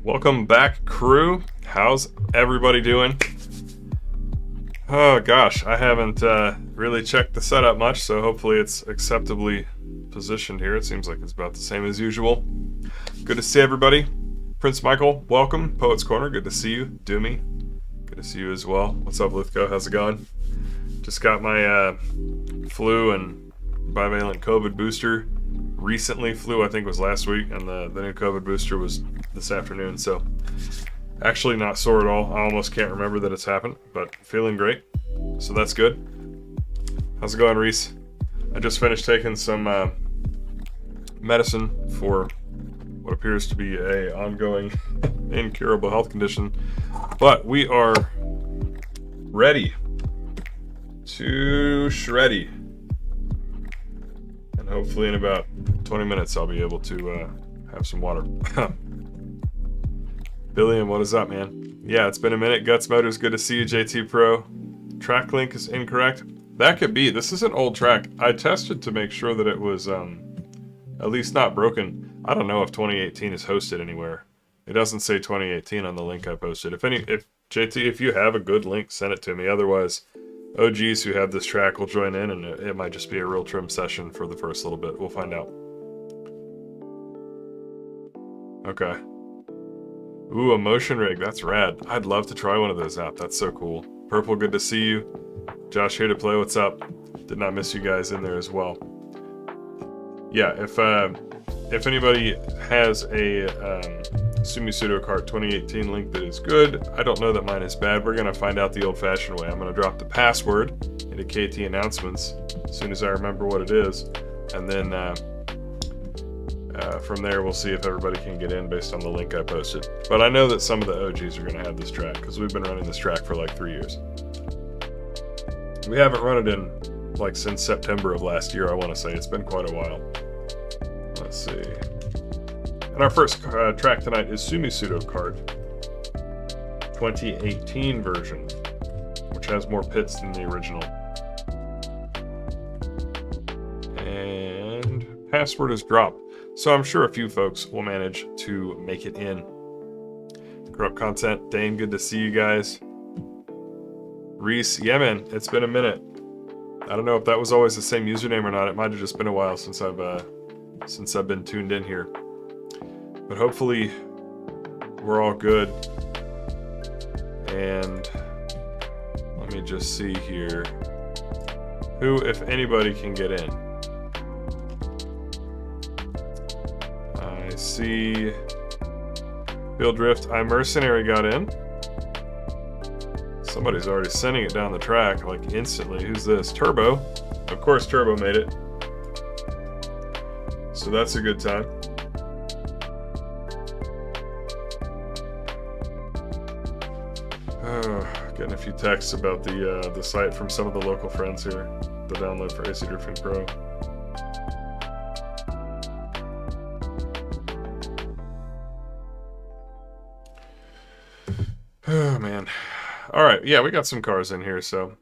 Welcome back, crew. How's everybody doing? Oh gosh, I haven't really checked the setup much, so hopefully it's acceptably positioned here. It seems like it's about the same as usual. Good to see everybody. Prince Michael, welcome. Poets Corner, good to see you. Doomy, good to see you as well. What's up, Lithgow? How's it going? Just got my flu and bivalent COVID booster. Recently, flu I think was last week, and the new COVID booster was this afternoon, so actually not sore at all. I almost can't remember that it's happened, but feeling great, so that's good. How's it going, Reese? I just finished taking some medicine for what appears to be a ongoing incurable health condition, but we are ready to shreddy, and hopefully in about 20 minutes I'll be able to have some water. Billiam, what is up, man? Yeah, it's been a minute. Guts Motors, good to see you. JT Pro. Track link is incorrect. That could be. This is an old track. I tested to make sure that it was at least not broken. I don't know if 2018 is hosted anywhere. It doesn't say 2018 on the link I posted. If JT, if you have a good link, send it to me. Otherwise, OGs who have this track will join in, and it might just be a real trim session for the first little bit. We'll find out. Okay. Ooh, a motion rig. That's rad. I'd love to try one of those out. That's so cool. Purple, good to see you. Josh here to play. What's up? Did not miss you guys in there as well. Yeah, if anybody has a Sumi Kart 2018 link that is good, I don't know that mine is bad. We're going to find out the old-fashioned way. I'm going to drop the password into KT announcements as soon as I remember what it is, and then from there we'll see if everybody can get in based on the link I posted. But I know that some of the OGs are going to have this track because we've been running this track for like 3 years. We haven't run it in like since September of last year, I want to say. It's been quite a while. Let's see. And our first track tonight is Sumisudo Kart 2018 version, which has more pits than the original. And password is dropped. So I'm sure a few folks will manage to make it in. Corrupt Content, Dane, good to see you guys. Reese, yeah man, it's been a minute. I don't know if that was always the same username or not. It might have just been a while since I've been tuned in here. But hopefully we're all good. And let me just see here who, if anybody, can get in. I see Bill Drift, I Mercenary got in. Somebody's already sending it down the track like instantly. Who's this? Turbo. Of course Turbo made it. So that's a good time. Getting a few texts about the site from some of the local friends here. The download for AC Drifting Pro. Oh man. All right, yeah, we got some cars in here, so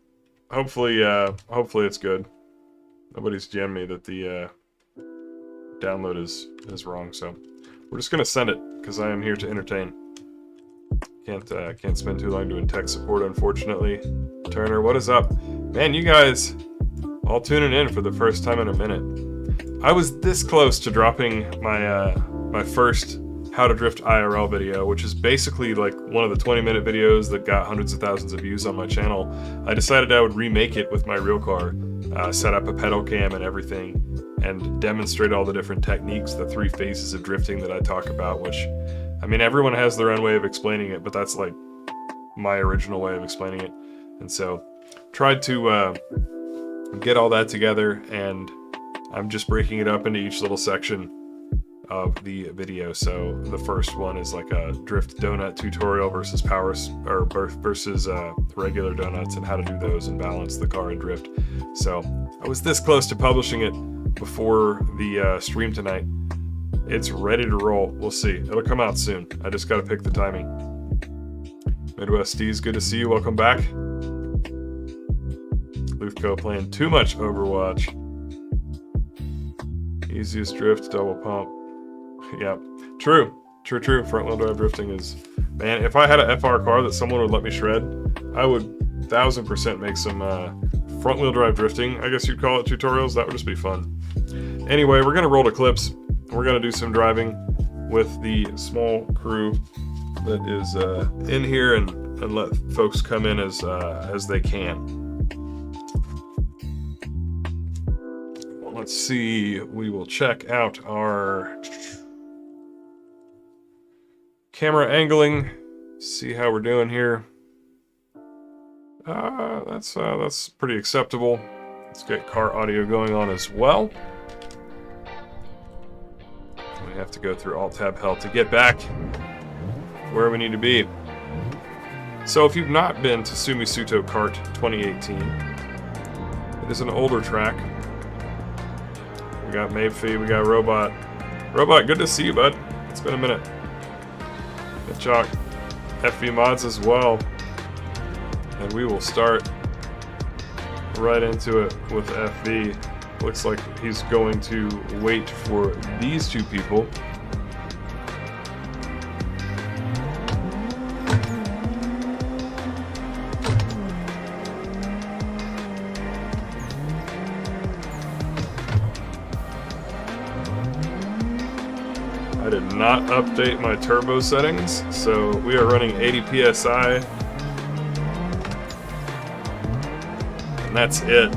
hopefully it's good. Nobody's jammed me that the download is wrong, so we're just gonna send it because I am here to entertain. Can't spend too long doing tech support, unfortunately. Turner, what is up? Man, you guys all tuning in for the first time in a minute. I was this close to dropping my my first How to Drift IRL video, which is basically like one of the 20-minute videos that got hundreds of thousands of views on my channel. I decided I would remake it with my real car, set up a pedal cam and everything, and demonstrate all the different techniques, the 3 phases of drifting that I talk about, which, I mean, everyone has their own way of explaining it, but that's like my original way of explaining it. And so tried to get all that together, and I'm just breaking it up into each little section of the video. So the first one is like a drift donut tutorial versus versus regular donuts and how to do those and balance the car and drift. So I was this close to publishing it before the stream tonight. It's ready to roll. We'll see. It'll come out soon. I just got to pick the timing. Midwest D's, good to see you. Welcome back. Luthco playing too much Overwatch. Easiest drift, double pump. Yeah, true. True, true. Front wheel drive drifting is, man. If I had a FR car that someone would let me shred, I would 1000% make some front wheel drive drifting, I guess you'd call it, tutorials. That would just be fun. Anyway, we're gonna roll to clips. We're gonna do some driving with the small crew that is in here, and let folks come in as they can. Well, let's see. We will check out our camera angling. See how we're doing here. That's pretty acceptable. Let's get car audio going on as well. We have to go through Alt-Tab-Hell to get back where we need to be. So if you've not been to Sumisuto Kart 2018, it is an older track. We got Mayfee, we got Robot. Robot, good to see you, bud. It's been a minute. Chalk, FV Mods as well. And we will start right into it with FV. Looks like he's going to wait for these two people. I did not update my turbo settings, so we are running 80 PSI. And that's it.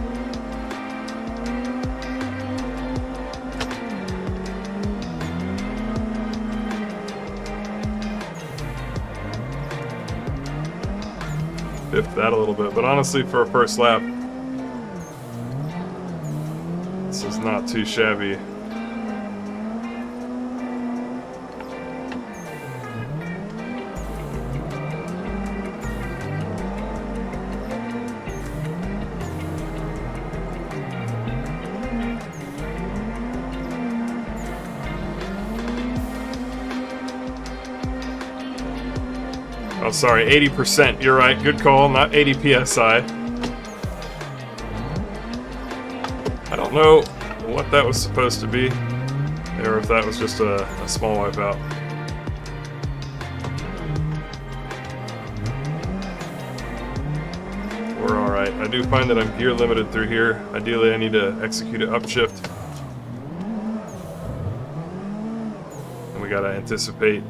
Biffed that a little bit, but honestly, for a first lap, this is not too shabby. Oh, sorry, 80%. You're right. Good call. Not 80 PSI. I don't know what that was supposed to be, or if that was just a small wipeout. We're alright. I do find that I'm gear limited through here. Ideally, I need to execute an upshift. And we gotta anticipate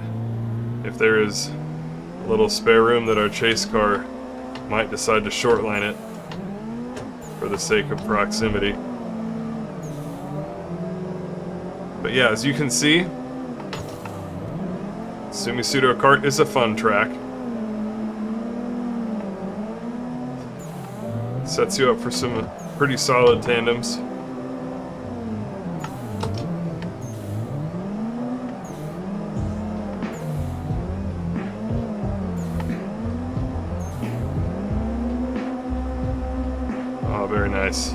if there is little spare room that our chase car might decide to shortline it for the sake of proximity. But yeah, as you can see, Sumisuto Kart is a fun track. Sets you up for some pretty solid tandems. Very nice.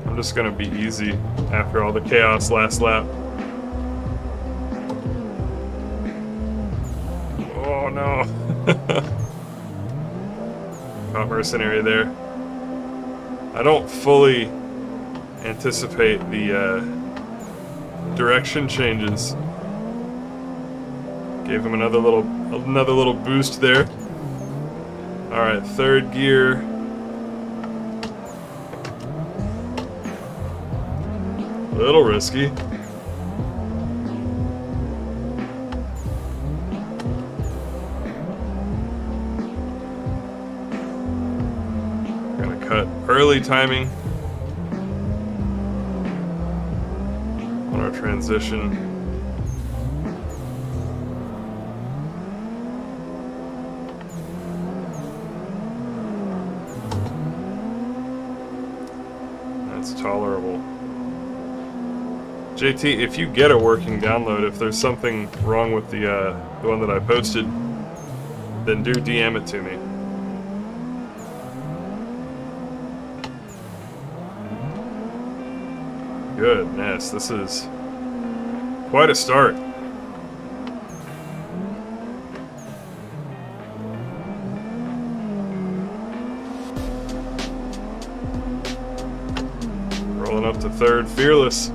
I'm just gonna be easy after all the chaos last lap. Oh no. Caught mercenary there. I don't fully anticipate the direction changes. Gave him another little boost there. Alright, third gear. A little risky. Gonna cut early timing on our transition. Tolerable. JT, if you get a working download, if there's something wrong with the one that I posted, then do DM it to me. Goodness, this is quite a start. Rolling up to third, Fearless.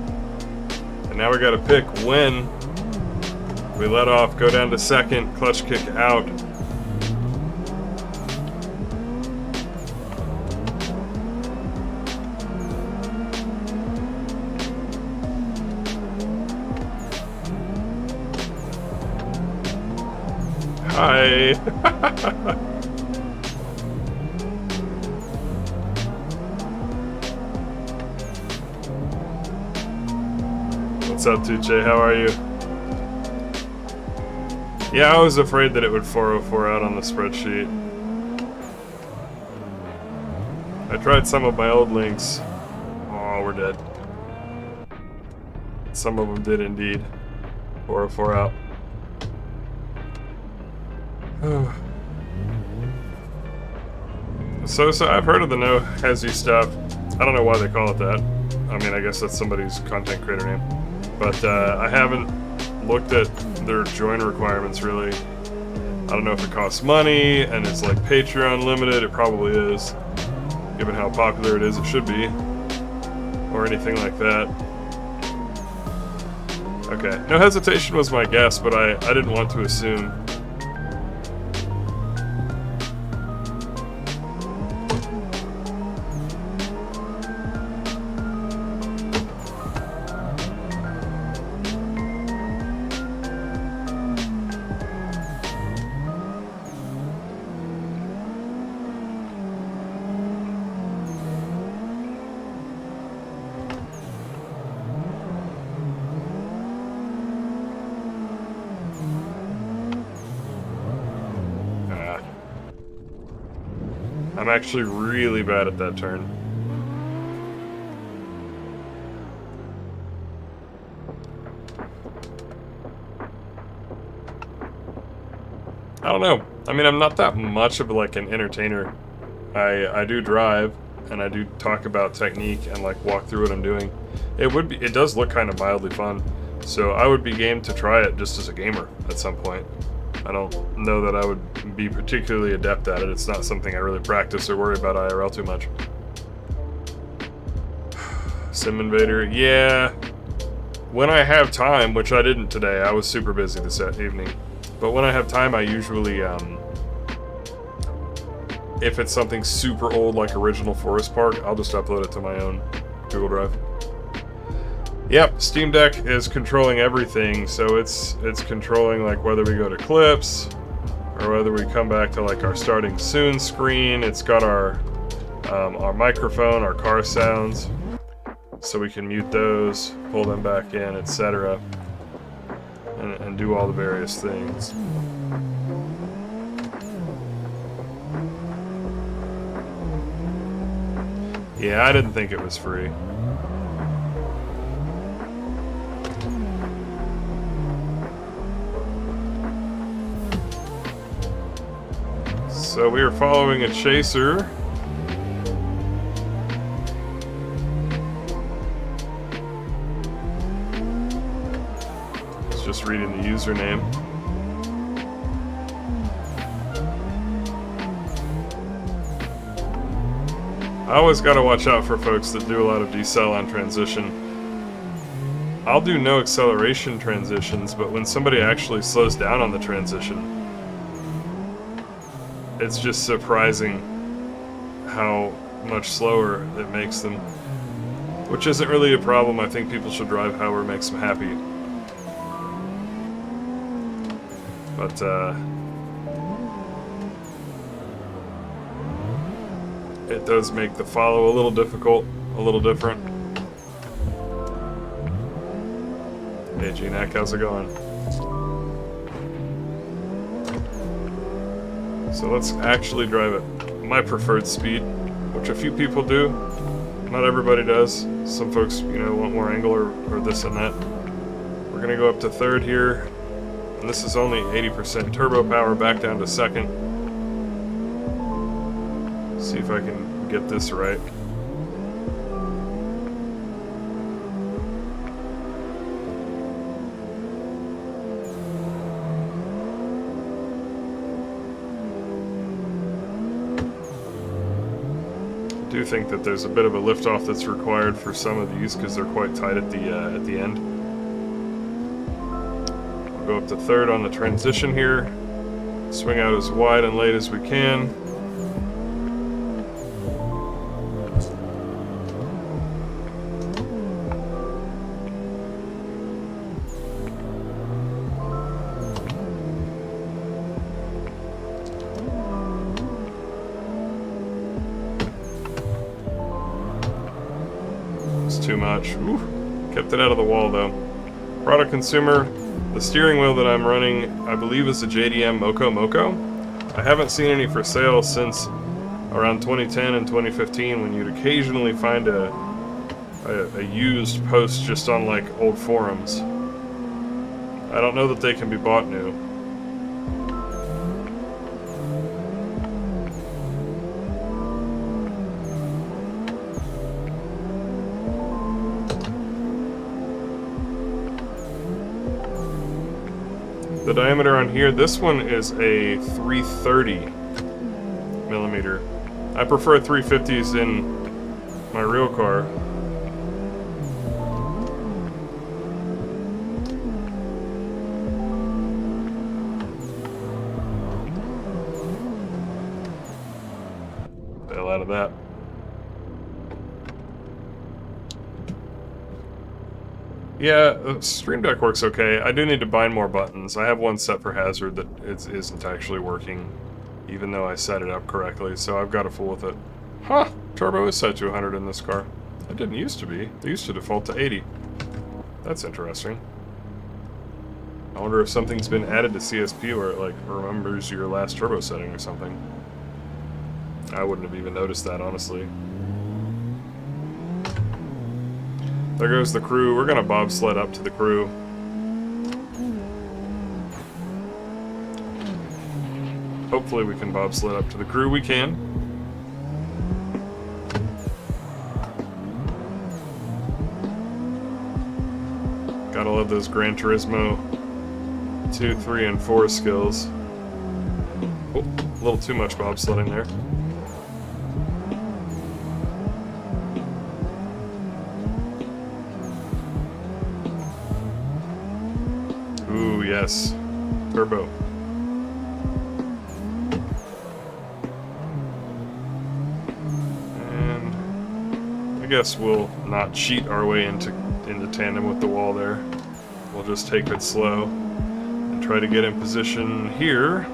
now we gotta pick when we let off, go down to second, clutch kick out. Hi. What's up, Tuche? How are you? Yeah, I was afraid that it would 404 out on the spreadsheet. I tried some of my old links. Oh, we're dead. Some of them did indeed 404 out. So I've heard of the no hezzy stuff. I don't know why they call it that. I mean, I guess that's somebody's content creator name. But I haven't looked at their join requirements really. I don't know if it costs money and it's like Patreon limited. It probably is, given how popular it is. It should be, or anything like that. Okay, no hesitation was my guess, but I didn't want to assume. I'm actually really bad at that turn. I don't know. I mean, I'm not that much of like an entertainer. I do drive and I do talk about technique and like walk through what I'm doing. It does look kind of mildly fun. So I would be game to try it just as a gamer at some point. I don't know that I would be particularly adept at it. It's not something I really practice or worry about IRL too much. Sim Invader, yeah. When I have time, which I didn't today, I was super busy this evening. But when I have time, I usually, if it's something super old like Original Forest Park, I'll just upload it to my own Google Drive. Yep, Steam Deck is controlling everything, so it's controlling like whether we go to clips or whether we come back to like our starting soon screen. It's got our microphone, our car sounds, so we can mute those, pull them back in, etc., and do all the various things. Yeah, I didn't think it was free. So we are following a chaser. It's just reading the username. I always gotta watch out for folks that do a lot of decel on transition. I'll do no acceleration transitions, but when somebody actually slows down on the transition, it's just surprising how much slower it makes them. Which isn't really a problem. I think people should drive however makes them happy. But, it does make the follow a little difficult, a little different. Hey G-Nack, how's it going? So let's actually drive at my preferred speed, which a few people do. Not everybody does. Some folks, you know, want more angle or this and that. We're gonna go up to third here, and this is only 80% turbo power, back down to second. See if I can get this right. I do think that there's a bit of a liftoff that's required for some of these because they're quite tight at the end. Go up to third on the transition here. Swing out as wide and late as we can. It's too much. Ooh, kept it out of the wall though. Product consumer. The steering wheel that I'm running, I believe, is a JDM Moko. I haven't seen any for sale since around 2010 and 2015 when you'd occasionally find a used post just on like old forums. I don't know that they can be bought new. The diameter on here, this one is a 330 millimeter. I prefer 350s in my real car. Bail out of that. Yeah, Stream Deck works okay. I do need to bind more buttons. I have one set for hazard that isn't actually working, even though I set it up correctly, so I've got to fool with it. Huh, turbo is set to 100 in this car. It didn't used to be. It used to default to 80. That's interesting. I wonder if something's been added to CSP where it, like, remembers your last turbo setting or something. I wouldn't have even noticed that, honestly. There goes the crew. We're gonna bobsled up to the crew. Hopefully we can bobsled up to the crew. We can. Gotta love those Gran Turismo 2, 3, and 4 skills. Oh, a little too much bobsledding there. Ooh, yes. Turbo. And I guess we'll not cheat our way into tandem with the wall there. We'll just take it slow and try to get in position here.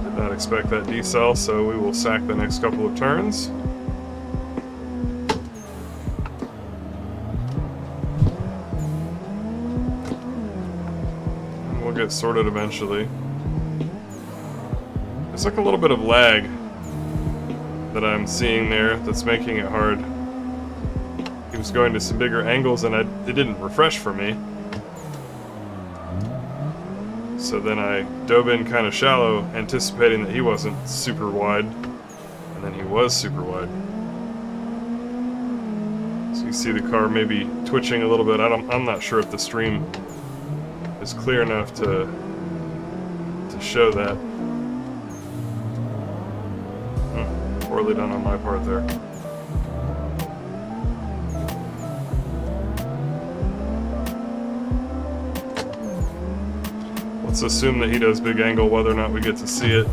Did not expect that decel, so we will sack the next couple of turns. Get sorted eventually. There's like a little bit of lag that I'm seeing there that's making it hard. He was going to some bigger angles and it didn't refresh for me. So then I dove in kind of shallow, anticipating that he wasn't super wide, and then he was super wide. So you see the car maybe twitching a little bit. I'm not sure if the stream is clear enough to show that. Poorly done on my part there. Let's assume that he does big angle, whether or not we get to see it.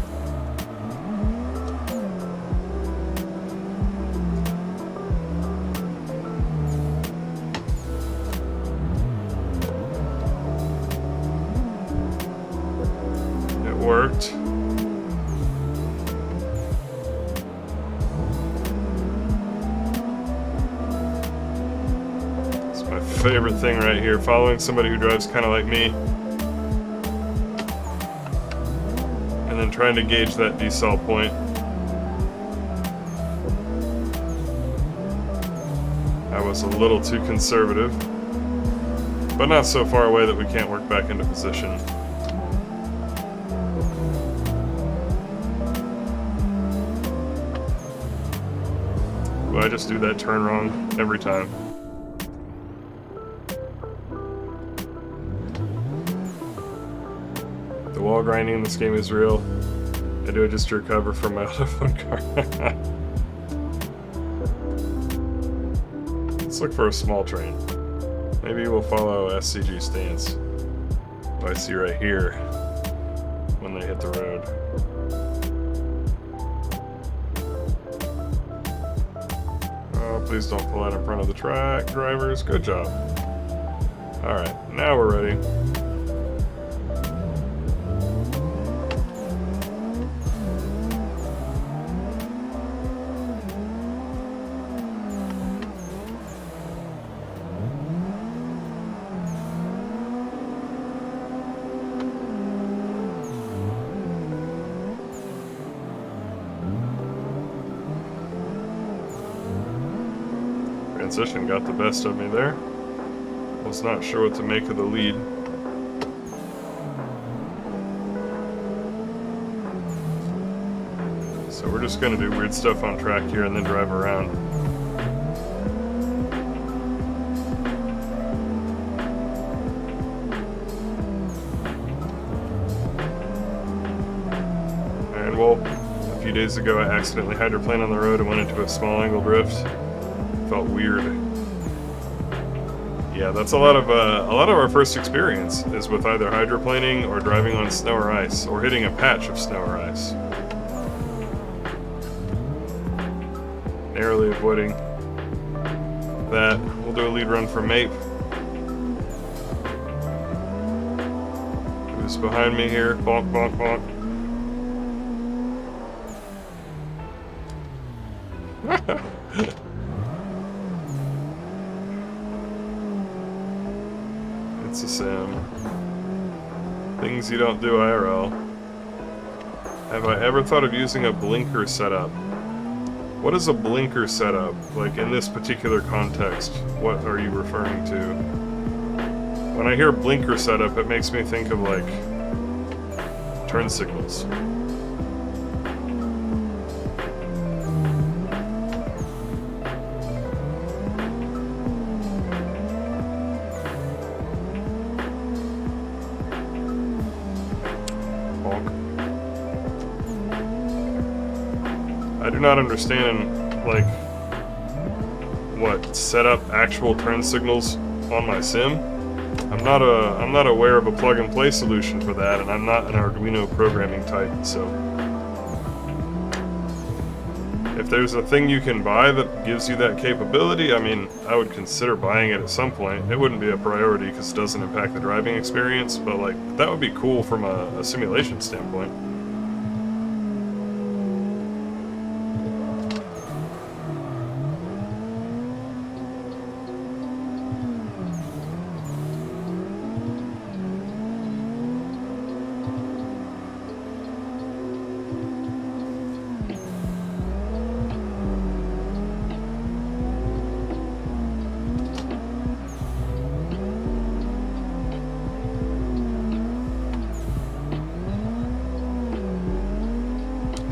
Worked. It's my favorite thing right here, following somebody who drives kind of like me and then trying to gauge that decel point. I was a little too conservative, but not so far away that we can't work back into position. I just do that turn wrong every time. The wall grinding in this game is real. I do it just to recover from my other phone car. Let's look for a small train. Maybe we'll follow SCG stance. What I see right here when they hit the road. Oh, please don't pull out in front of the track, drivers. Good job. Alright, now we're ready. Transition got the best of me there. Was not sure what to make of the lead. So we're just gonna do weird stuff on track here and then drive around. And well, a few days ago I accidentally hydroplaned on the road and went into a small angle drift. Felt weird. Yeah, that's a lot of our first experience is with either hydroplaning or driving on snow or ice, or hitting a patch of snow or ice. Narrowly avoiding that. We'll do a lead run for Mape. Who's behind me here? Bonk, bonk, bonk. It's a sim. Things you don't do IRL. Have I ever thought of using a blinker setup? What is a blinker setup? Like in this particular context, what are you referring to? When I hear blinker setup, it makes me think of like turn signals. I do not understand, like, what, set up actual turn signals on my sim. I'm not aware of a plug-and-play solution for that, and I'm not an Arduino programming type, so if there's a thing you can buy that gives you that capability, I mean, I would consider buying it at some point. It wouldn't be a priority because it doesn't impact the driving experience, but like, that would be cool from a simulation standpoint.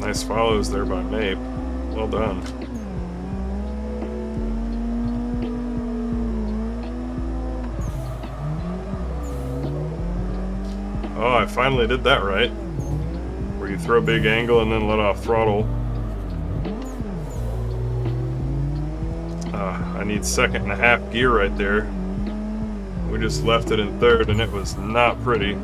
Nice follows there by Mape. Well done. Oh, I finally did that right. Where you throw big angle and then let off throttle. I need 2.5 gear right there. We just left it in third and it was not pretty.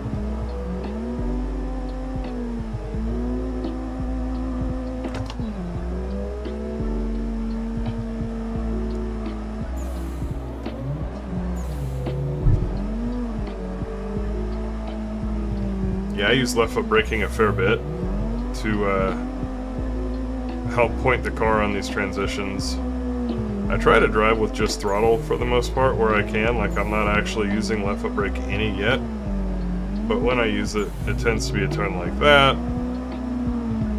Yeah, I use left foot braking a fair bit to help point the car on these transitions. I try to drive with just throttle for the most part where I can, like I'm not actually using left foot brake any yet. But when I use it, it tends to be a turn like that.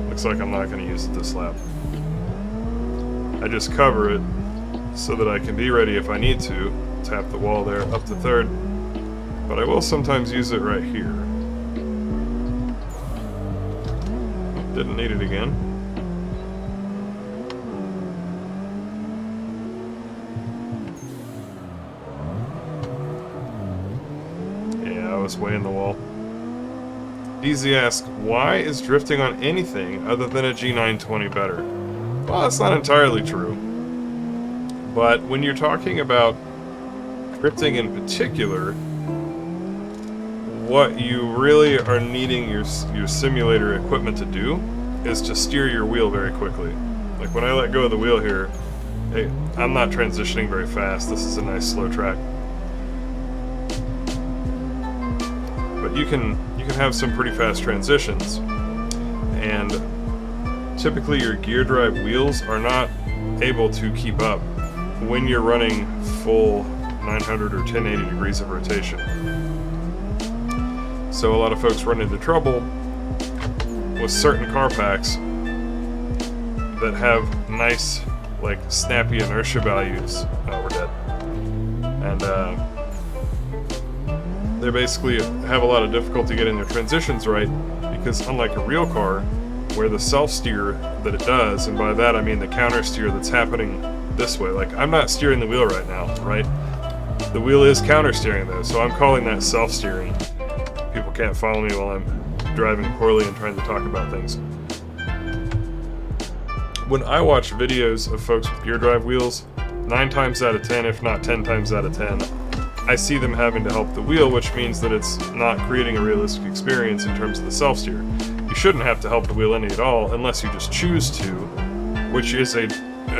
Looks like I'm not going to use it this lap. I just cover it so that I can be ready if I need to. Tap the wall there, up to third. But I will sometimes use it right here. Didn't need it again. Yeah, I was way in the wall. DZ asks, why is drifting on anything other than a G920 better? Well, that's not entirely true. But when you're talking about drifting in particular, what you really are needing your simulator equipment to do is to steer your wheel very quickly. Like when I let go of the wheel here, hey, I'm not transitioning very fast. This is a nice slow track. But you can have some pretty fast transitions, and typically your gear drive wheels are not able to keep up when you're running full 900 or 1080 degrees of rotation. So a lot of folks run into trouble with certain car packs that have nice, like, snappy inertia values. Oh, we're dead. And they basically have a lot of difficulty getting their transitions right, because unlike a real car, where the self-steer that it does, and by that I mean the counter-steer that's happening this way, like I'm not steering the wheel right now, right? The wheel is counter-steering though, so I'm calling that self-steering. People can't follow me while I'm driving poorly and trying to talk about things. When I watch videos of folks with gear drive wheels, 9 times out of 10, if not 10 times out of 10, I see them having to help the wheel, which means that it's not creating a realistic experience in terms of the self-steer. You shouldn't have to help the wheel any at all unless you just choose to, which is a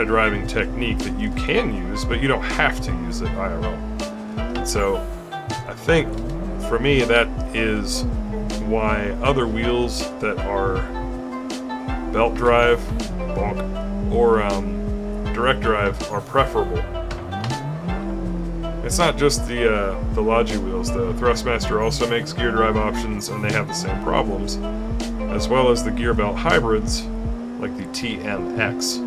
driving technique that you can use, but you don't have to use it IRL. So I think for me that is why other wheels that are belt drive, or direct drive are preferable. It's not just the Logi wheels though. Thrustmaster also makes gear drive options, and they have the same problems, as well as the gear belt hybrids like the TMX.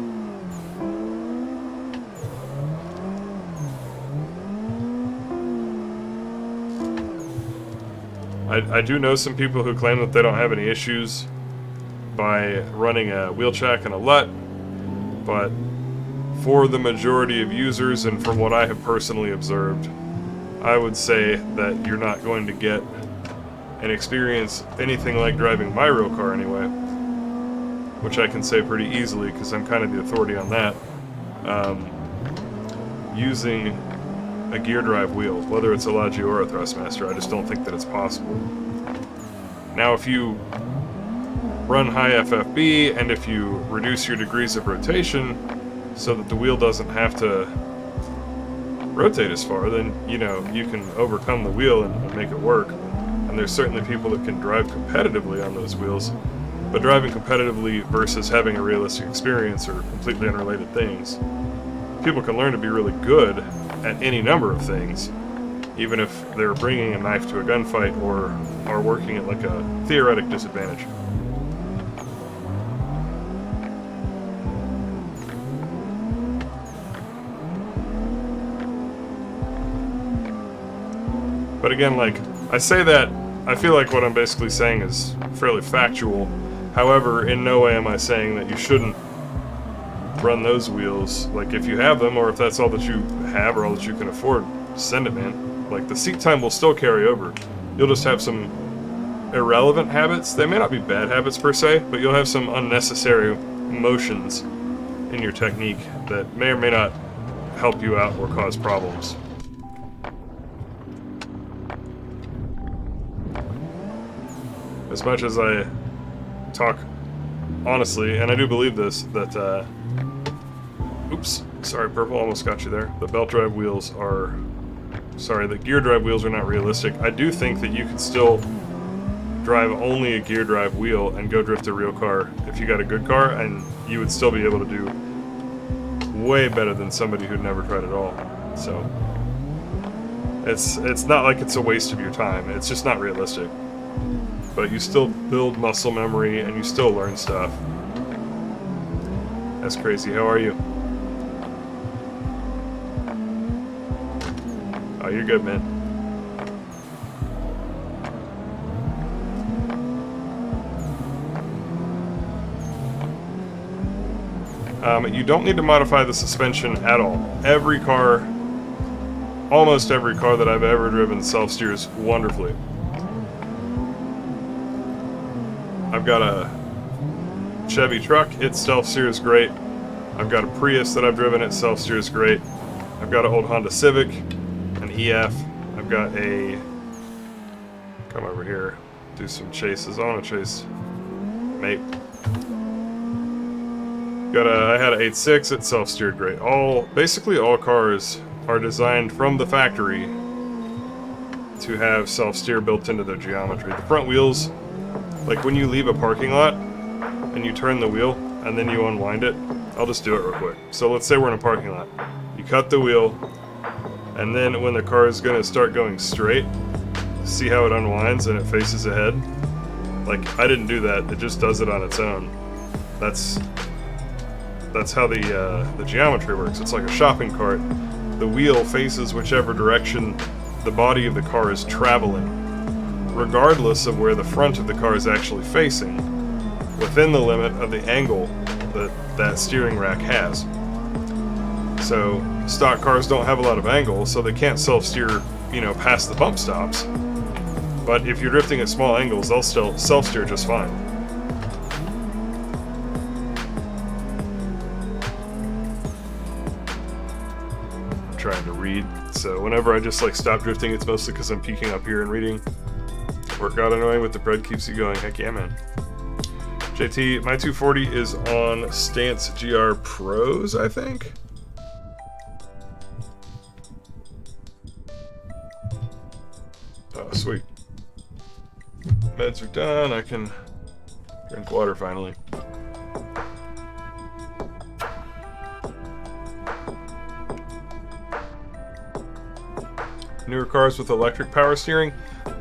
I do know some people who claim that they don't have any issues by running a wheel check and a LUT, but for the majority of users, and from what I have personally observed, I would say that you're not going to get and experience anything like driving my real car anyway, which I can say pretty easily because I'm kind of the authority on that, using a gear drive wheel, whether it's a Logi or a Thrustmaster. I just don't think that it's possible. Now, if you run high FFB, and if you reduce your degrees of rotation so that the wheel doesn't have to rotate as far, then you can overcome the wheel and make it work. And there's certainly people that can drive competitively on those wheels, but driving competitively versus having a realistic experience are completely unrelated things. People can learn to be really good at any number of things, even if they're bringing a knife to a gunfight or are working at like a theoretic disadvantage. But again, like, I say that, I feel like what I'm basically saying is fairly factual. However, in no way am I saying that you shouldn't run those wheels. Like, if you have them, or if that's all that you have or all that you can afford, send it, man. Like, the seat time will still carry over. You'll just have some irrelevant habits. They may not be bad habits per se, but you'll have some unnecessary motions in your technique that may or may not help you out or cause problems. As much as I talk honestly, and I do believe this, that, oops, sorry, Purple, almost got you there. The belt drive wheels are, sorry, the gear drive wheels are not realistic. I do think that you could still drive only a gear drive wheel and go drift a real car if you got a good car, and you would still be able to do way better than somebody who'd never tried it all. So, it's not like it's a waste of your time, it's just not realistic. But you still build muscle memory and you still learn stuff. That's crazy. How are you? Oh, you're good, man. You don't need to modify the suspension at all. Every car, almost every car that I've ever driven self-steers wonderfully. I've got a Chevy truck, its self-steers great. I've got a Prius that I've driven, it self-steers great. I've got an old Honda Civic, an EF. I've got a... Come over here, do some chases. I want to chase mate. I had an 8.6, it self-steered great. Basically all cars are designed from the factory to have self-steer built into their geometry. The front wheels, like when you leave a parking lot and you turn the wheel and then you unwind it, I'll just do it real quick. So let's say we're in a parking lot. You cut the wheel, and then when the car is going to start going straight, see how it unwinds and it faces ahead? Like, I didn't do that, it just does it on its own. That's how the geometry works. It's like a shopping cart. The wheel faces whichever direction the body of the car is traveling, regardless of where the front of the car is actually facing, within the limit of the angle that steering rack has. So stock cars don't have a lot of angle, so they can't self-steer, past the bump stops. But if you're drifting at small angles, they'll still self-steer just fine. I'm trying to read, so whenever I just stop drifting, it's mostly because I'm peeking up here and reading. Work out annoying, but the bread keeps you going. Heck yeah, man. JT, my 240 is on Stance GR Pros, I think. Oh, sweet. Meds are done. I can drink water finally. Newer cars with electric power steering?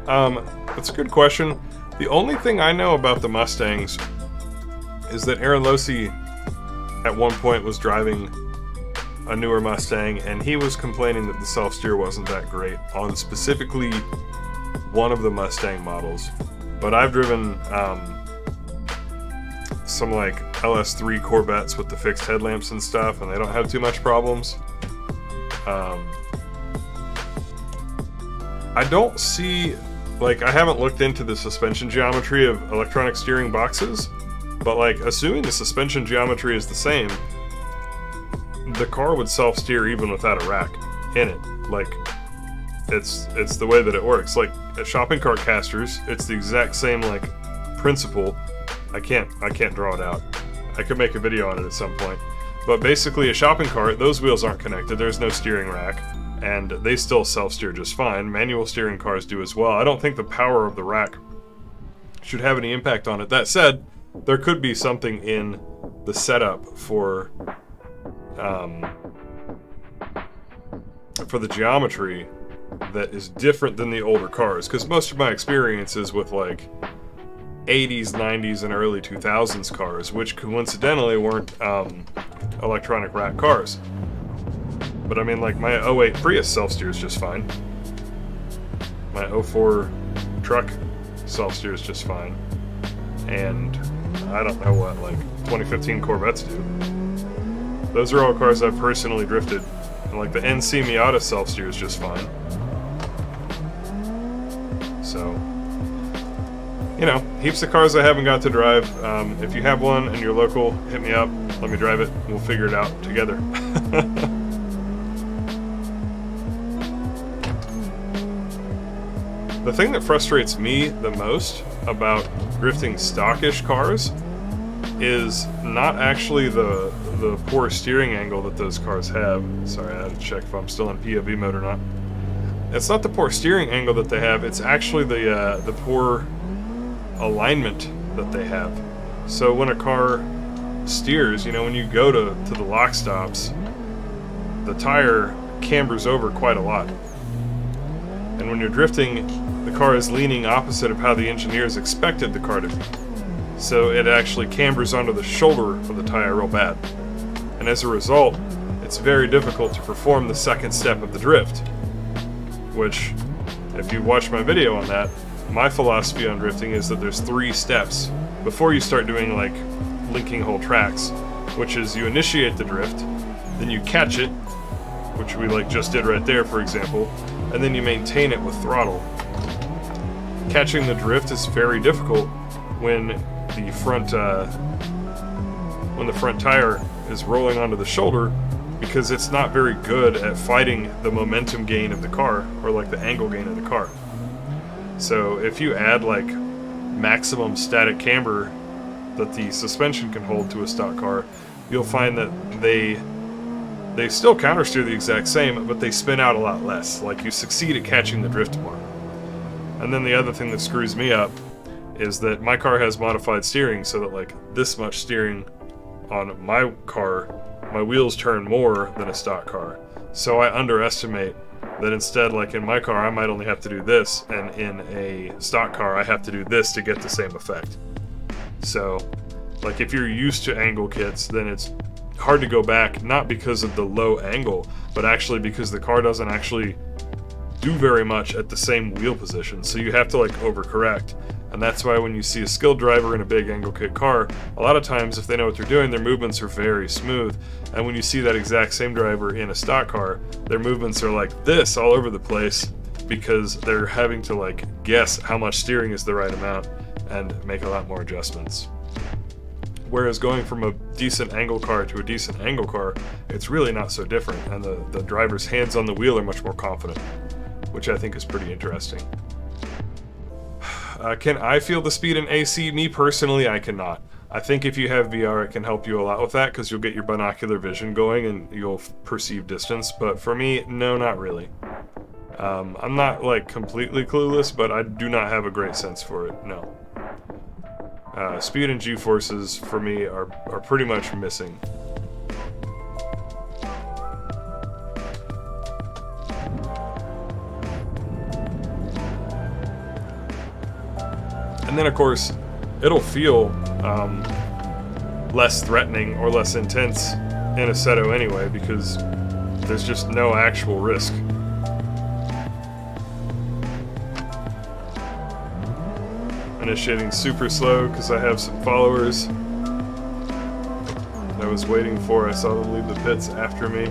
That's a good question. The only thing I know about the Mustangs is that Aaron Losey at one point was driving a newer Mustang, and he was complaining that the self-steer wasn't that great on specifically one of the Mustang models. But I've driven some LS3 Corvettes with the fixed headlamps and stuff, and they don't have too much problems. I don't see, I haven't looked into the suspension geometry of electronic steering boxes, but assuming the suspension geometry is the same, the car would self-steer even without a rack in it. It's the way that it works. Like at shopping cart casters, it's the exact same principle. I can't draw it out. I could make a video on it at some point. But basically a shopping cart, those wheels aren't connected, there's no steering rack, and they still self-steer just fine. Manual steering cars do as well. I don't think the power of the rack should have any impact on it. That said, there could be something in the setup for the geometry that is different than the older cars, because most of my experiences with 80s, 90s, and early 2000s cars, which coincidentally weren't electronic rack cars. But I mean, my 08 Prius self-steers just fine. My 04 truck self-steers just fine. And I don't know what 2015 Corvettes do. Those are all cars I've personally drifted. And the NC Miata self-steers just fine. So, heaps of cars I haven't got to drive. If you have one and you're local, hit me up, let me drive it, and we'll figure it out together. The thing that frustrates me the most about drifting stockish cars is not actually the poor steering angle that those cars have. Sorry, I had to check if I'm still in POV mode or not. It's not the poor steering angle that they have, it's actually the poor alignment that they have. So when a car steers, when you go to the lock stops, the tire cambers over quite a lot. And when you're drifting, the car is leaning opposite of how the engineers expected the car to be. So it actually cambers onto the shoulder of the tire real bad. And as a result, it's very difficult to perform the second step of the drift. Which, if you watch my video on that, my philosophy on drifting is that there's 3 steps before you start doing linking whole tracks, which is you initiate the drift, then you catch it, which we just did right there, for example, and then you maintain it with throttle. Catching the drift is very difficult when the front tire is rolling onto the shoulder because it's not very good at fighting the momentum gain of the car, or like the angle gain of the car. So if you add like maximum static camber that the suspension can hold to a stock car, you'll find that they still countersteer the exact same, but they spin out a lot less. Like, you succeed at catching the drift more. And then the other thing that screws me up is that my car has modified steering, so that like this much steering on my car, my wheels turn more than a stock car. So I underestimate that instead, like in my car, I might only have to do this, and in a stock car, I have to do this to get the same effect. So, like, if you're used to angle kits, then it's hard to go back, not because of the low angle, but actually because the car doesn't actually do very much at the same wheel position. So you have to like overcorrect. And that's why when you see a skilled driver in a big angle kit car, a lot of times if they know what they're doing, their movements are very smooth. And when you see that exact same driver in a stock car, their movements are like this all over the place, because they're having to like guess how much steering is the right amount and make a lot more adjustments. Whereas going from a decent angle car to a decent angle car, it's really not so different, and the driver's hands on the wheel are much more confident, which I think is pretty interesting. Can I feel the speed in AC? Me personally, I cannot. I think if you have VR, it can help you a lot with that, because you'll get your binocular vision going and you'll perceive distance. But for me, no, not really. I'm not like completely clueless, but I do not have a great sense for it, no. Speed and G-forces for me are pretty much missing. And then, of course, it'll feel less threatening or less intense in Assetto anyway, because there's just no actual risk. Initiating super slow because I have some followers that I was waiting for. I saw them leave the pits after me.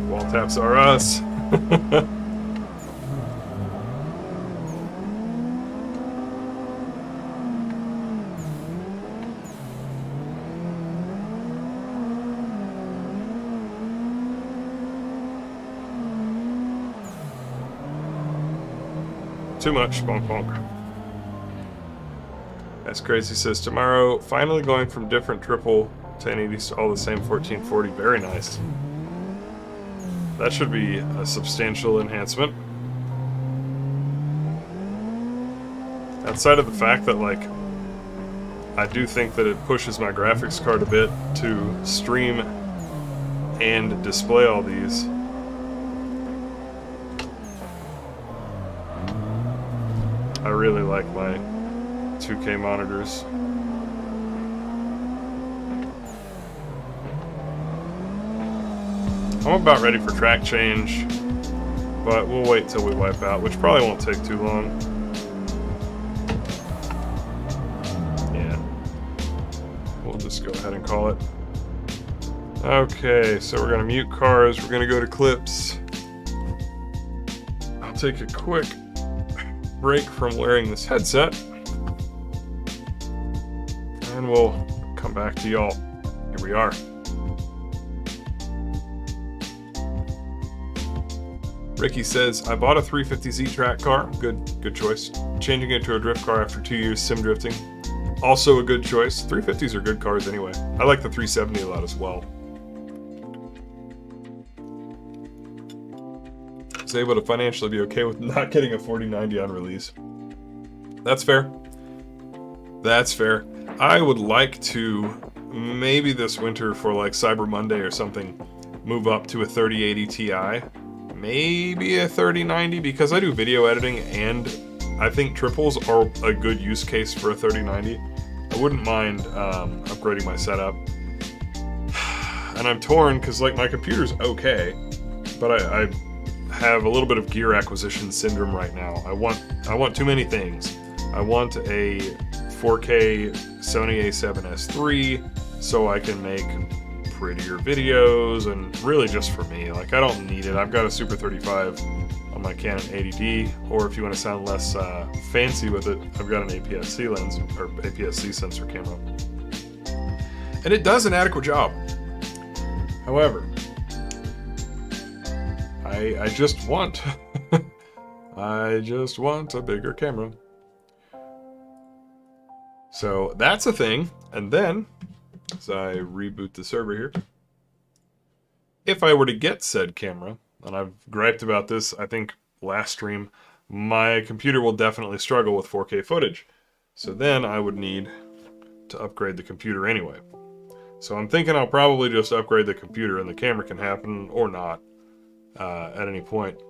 Wall taps are us. Too much, bonk bonk. That's crazy. Says tomorrow, finally going from different triple 1080s to all the same 1440. Very nice. That should be a substantial enhancement. Outside of the fact that, like, I do think that it pushes my graphics card a bit to stream and display all these. I really like my 2K monitors. I'm about ready for track change, but we'll wait till we wipe out, which probably won't take too long. Yeah. We'll just go ahead and call it. Okay, so we're gonna mute cars, we're gonna go to clips. I'll take a quick break from wearing this headset, and we'll come back to y'all. Here we are. Ricky says, I bought a 350Z track car. Good choice. Changing it to a drift car after 2 years sim drifting. Also a good choice. 350s are good cars anyway. I like the 370 a lot as well. I was able to financially be okay with not getting a 4090 on release. That's fair. That's fair. I would like to, maybe this winter for like Cyber Monday or something, move up to a 3080 Ti. Maybe a 3090, because I do video editing and I think triples are a good use case for a 3090. I wouldn't mind upgrading my setup. And I'm torn because like my computer's okay, but I have a little bit of gear acquisition syndrome right now. I want too many things. I want a 4K Sony A7S III so I can make prettier videos, and really just for me. Like, I don't need it. I've got a Super 35 on my Canon 80D, or if you want to sound less fancy with it, I've got an APS-C lens, or APS-C sensor camera. And it does an adequate job. However, I just want I just want a bigger camera. So that's a thing. And then, as I reboot the server here, if I were to get said camera, and I've griped about this, I think, last stream, my computer will definitely struggle with 4K footage. So then I would need to upgrade the computer anyway. So I'm thinking I'll probably just upgrade the computer and the camera can happen, or not, at any point.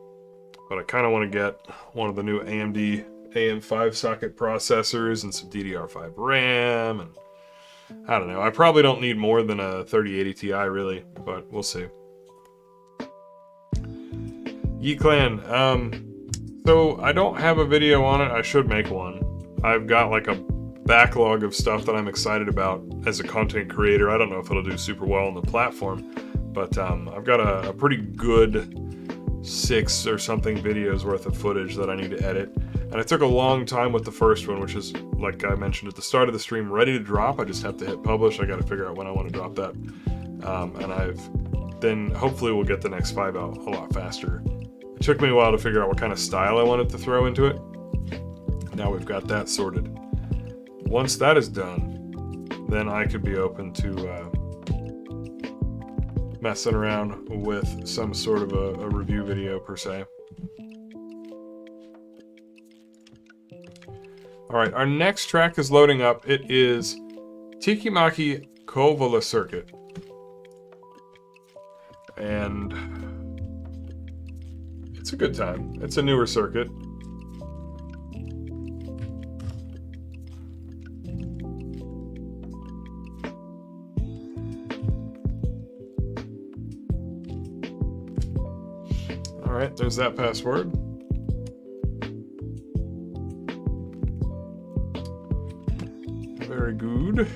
But I kind of want to get one of the new AMD AM5 socket processors and some DDR5 RAM, and I don't know. I probably don't need more than a 3080 Ti, really, but we'll see. Yi Clan, so I don't have a video on it. I should make one. I've got like a backlog of stuff that I'm excited about as a content creator. I don't know if it'll do super well on the platform, but I've got a pretty good 6 or something videos worth of footage that I need to edit. And it took a long time with the first one, which is, like I mentioned at the start of the stream, ready to drop. I just have to hit publish. I got to figure out when I want to drop that. And then hopefully we'll get the next 5 out a lot faster. It took me a while to figure out what kind of style I wanted to throw into it. Now we've got that sorted. Once that is done, then I could be open to messing around with some sort of a review video per se. Alright, our next track is loading up. It is Tikimaki Kovala Circuit. And it's a good time. It's a newer circuit. Alright, there's that password. Very good.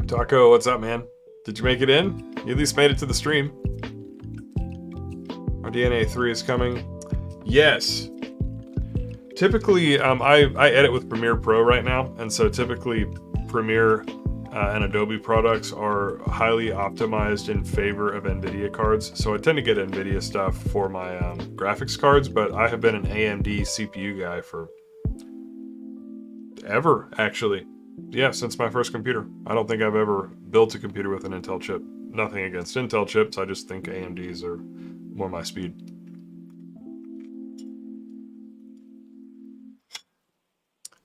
Taco, what's up, man? Did you make it in? You at least made it to the stream. Our DNA 3 is coming. Yes. Typically, I edit with Premiere Pro right now, and so typically Premiere and Adobe products are highly optimized in favor of NVIDIA cards. So I tend to get NVIDIA stuff for my graphics cards, but I have been an AMD CPU guy for ever, actually. Yeah, since my first computer. I don't think I've ever built a computer with an Intel chip. Nothing against Intel chips, I just think AMDs are more my speed.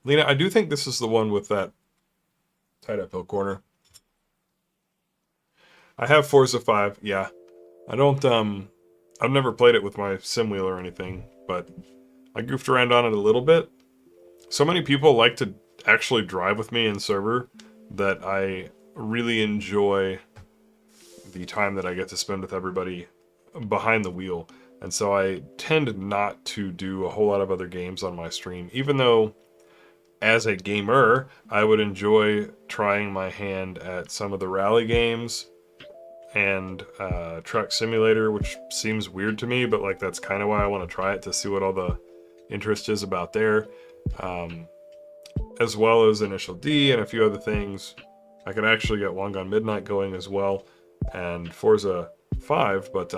Lena, I do think this is the one with that tied up hill corner. I have Forza 5, yeah. I don't, I've never played it with my sim wheel or anything, but I goofed around on it a little bit. So many people like to actually drive with me in server that I really enjoy the time that I get to spend with everybody behind the wheel. And so I tend not to do a whole lot of other games on my stream, even though as a gamer, I would enjoy trying my hand at some of the rally games and Truck Simulator, which seems weird to me, but like that's kind of why I want to try it, to see what all the interest is about there. As well as Initial D and a few other things. I could actually get One Gun Midnight going as well, and Forza 5, but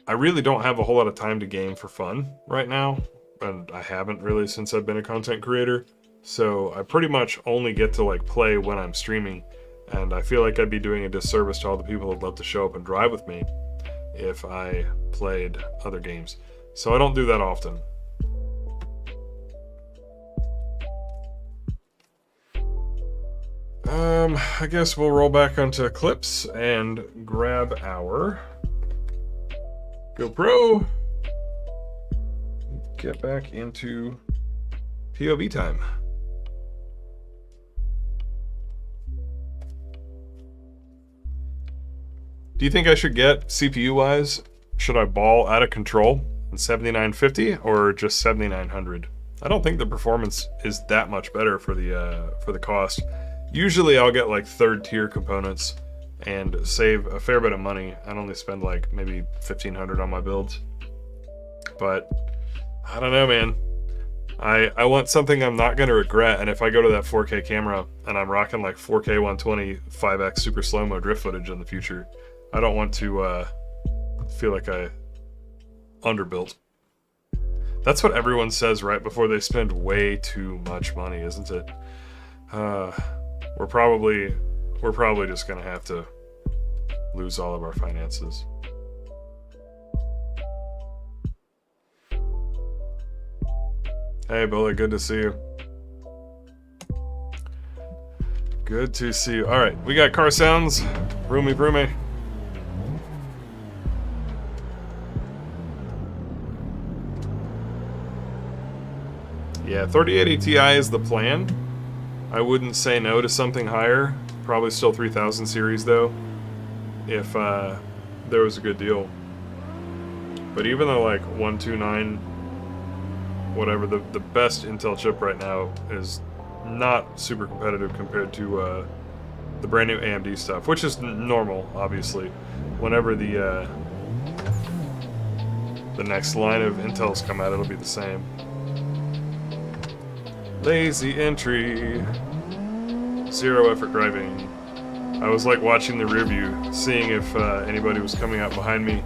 I really don't have a whole lot of time to game for fun right now. And I haven't really since I've been a content creator, so I pretty much only get to like play when I'm streaming, and I feel like I'd be doing a disservice to all the people who'd love to show up and drive with me if I played other games. So I don't do that often. I guess we'll roll back onto clips and grab our GoPro. Get back into POV time. Do you think I should get, CPU wise, should I ball out of control And 7950 or just 7900. I don't think the performance is that much better for the cost. Usually I'll get like third tier components and save a fair bit of money. I'd only spend like maybe 1500 on my builds. But I don't know, man. I want something I'm not going to regret, and if I go to that 4K camera and I'm rocking like 4K 120 5x super slow-mo drift footage in the future, I don't want to feel like I underbuilt. That's what everyone says right before they spend way too much money, isn't it? We're probably just going to have to lose all of our finances. Hey, Bullet, good to see you. Good to see you. Alright, we got car sounds. Roomy broomy. Yeah, 3080 Ti is the plan. I wouldn't say no to something higher. Probably still 3000 series, though, if there was a good deal. But even though, like, 129... whatever, the best Intel chip right now is not super competitive compared to the brand new AMD stuff, which is normal, obviously. Whenever the next line of Intels come out, it'll be the same. Lazy entry. Zero effort driving. I was like watching the rear view, seeing if anybody was coming out behind me.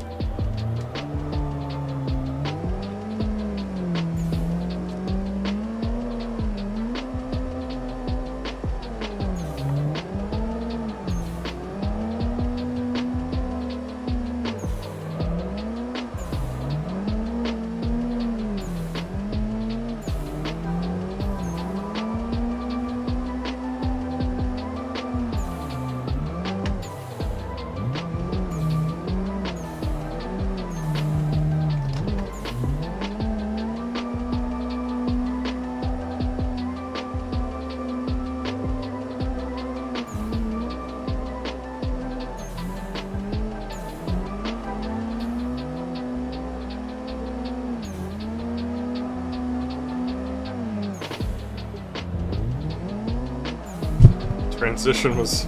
Transition was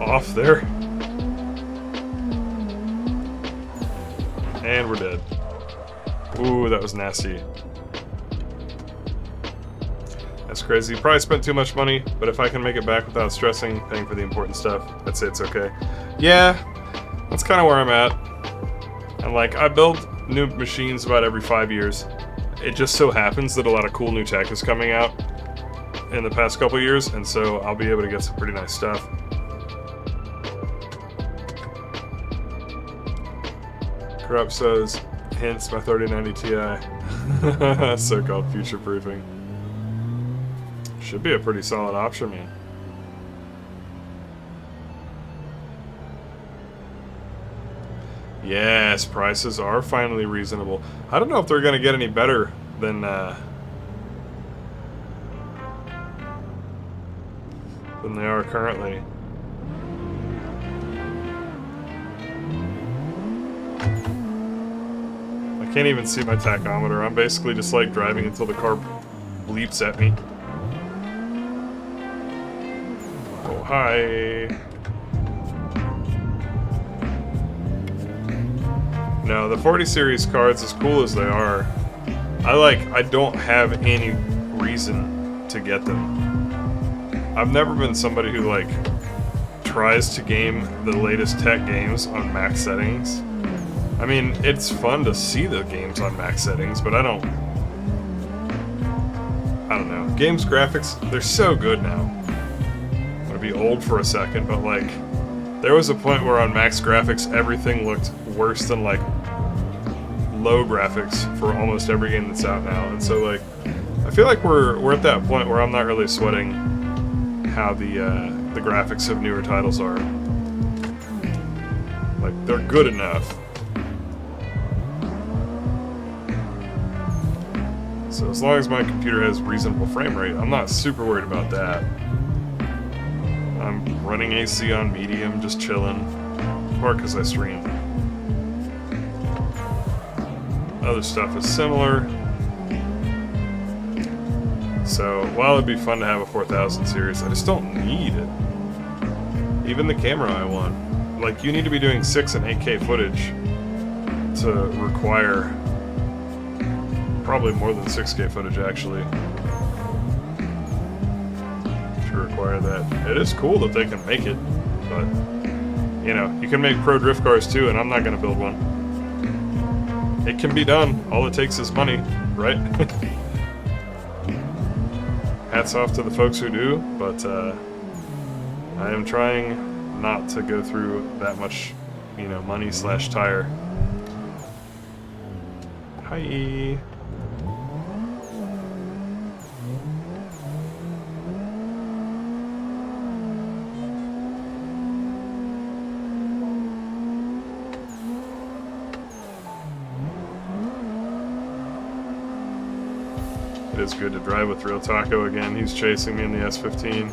off there. And we're dead. Ooh, that was nasty. That's crazy. Probably spent too much money, but if I can make it back without stressing, paying for the important stuff, I'd say it's okay. Yeah, that's kind of where I'm at. And like, I build new machines about every 5 years. It just so happens that a lot of cool new tech is coming out in the past couple years, and so I'll be able to get some pretty nice stuff. Corrupt says, hence my 3090 Ti. So-called future-proofing. Should be a pretty solid option, man. Yes, prices are finally reasonable. I don't know if they're going to get any better than they are currently. I can't even see my tachometer. I'm basically just like driving until the car bleeps at me. Oh, hi. No, the 40 series cards, as cool as they are, I don't have any reason to get them. I've never been somebody who like tries to game the latest tech games on max settings. I mean, it's fun to see the games on max settings, but I don't know. Games graphics, they're so good now. I'm gonna be old for a second, but like, there was a point where on max graphics everything looked worse than like low graphics for almost every game that's out now. And so like, I feel like we're at that point where I'm not really sweating how the graphics of newer titles are. Like, they're good enough. So as long as my computer has reasonable frame rate, I'm not super worried about that. I'm running AC on medium, just chilling. Or because I stream. Other stuff is similar. So, while it'd be fun to have a 4000 series, I just don't need it. Even the camera I want. Like, you need to be doing 6 and 8K footage to require probably more than 6K footage, actually, to require that. It is cool that they can make it, but, you know, you can make pro drift cars too, and I'm not going to build one. It can be done. All it takes is money, right? Hats off to the folks who do, but I am trying not to go through that much, you know, money slash tire. Hi. It is good to drive with Real Taco again. He's chasing me in the S15.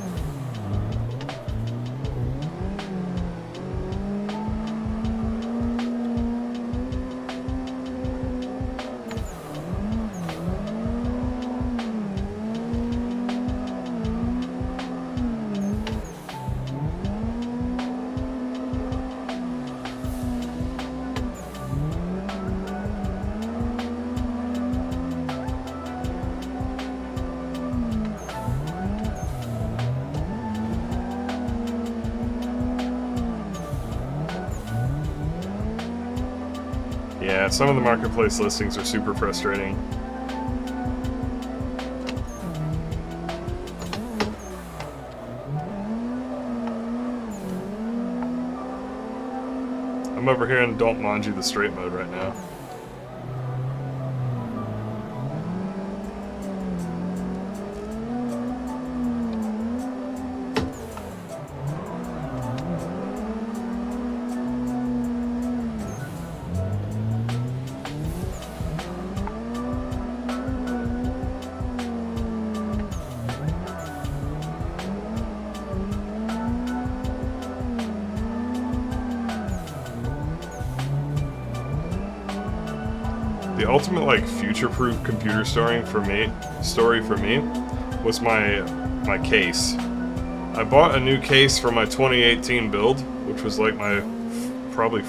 Yeah, some of the marketplace listings are super frustrating. I'm over here in Don't Manji the straight mode right now. The ultimate, like, future-proof computer story for me was my case. I bought a new case for my 2018 build, which was like my probably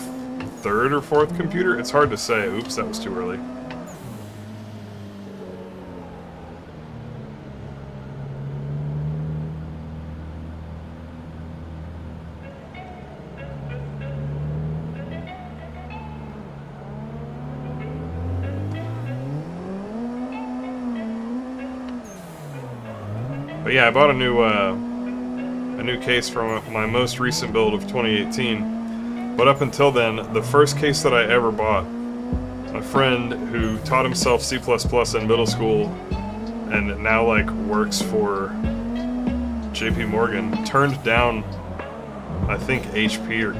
third or fourth computer. It's hard to say. Oops, that was too early. But yeah, I bought a new case from my most recent build of 2018. But up until then, the first case that I ever bought, my friend who taught himself C++ in middle school and now like works for JP Morgan, turned down, I think, HP or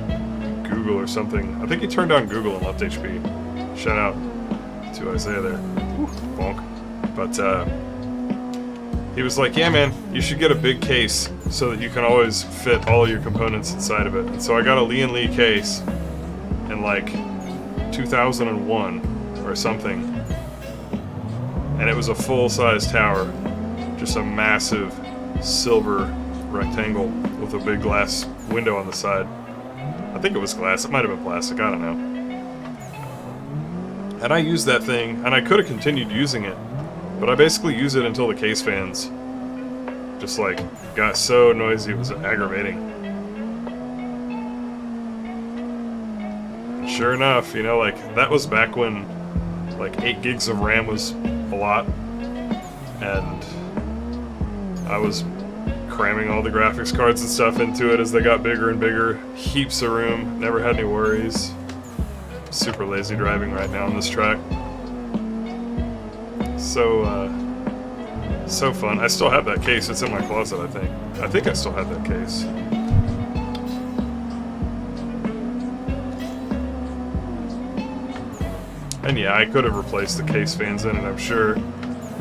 Google or something. I think he turned down Google and left HP. Shout out to Isaiah there. Woo, bonk. But he was like, yeah, man, you should get a big case so that you can always fit all of your components inside of it. And so I got a Lee & Lee case in like 2001 or something. And it was a full-size tower. Just a massive silver rectangle with a big glass window on the side. I think it was glass. It might have been plastic. I don't know. And I used that thing, and I could have continued using it. But I basically used it until the case fans just like got so noisy it was aggravating. And sure enough, you know, like that was back when like 8 gigs of RAM was a lot, and I was cramming all the graphics cards and stuff into it as they got bigger and bigger. Heaps of room, never had any worries. Super lazy driving right now on this track. So fun. I still have that case. It's in my closet, I think. I think I still have that case. And yeah, I could have replaced the case fans in it, I'm sure.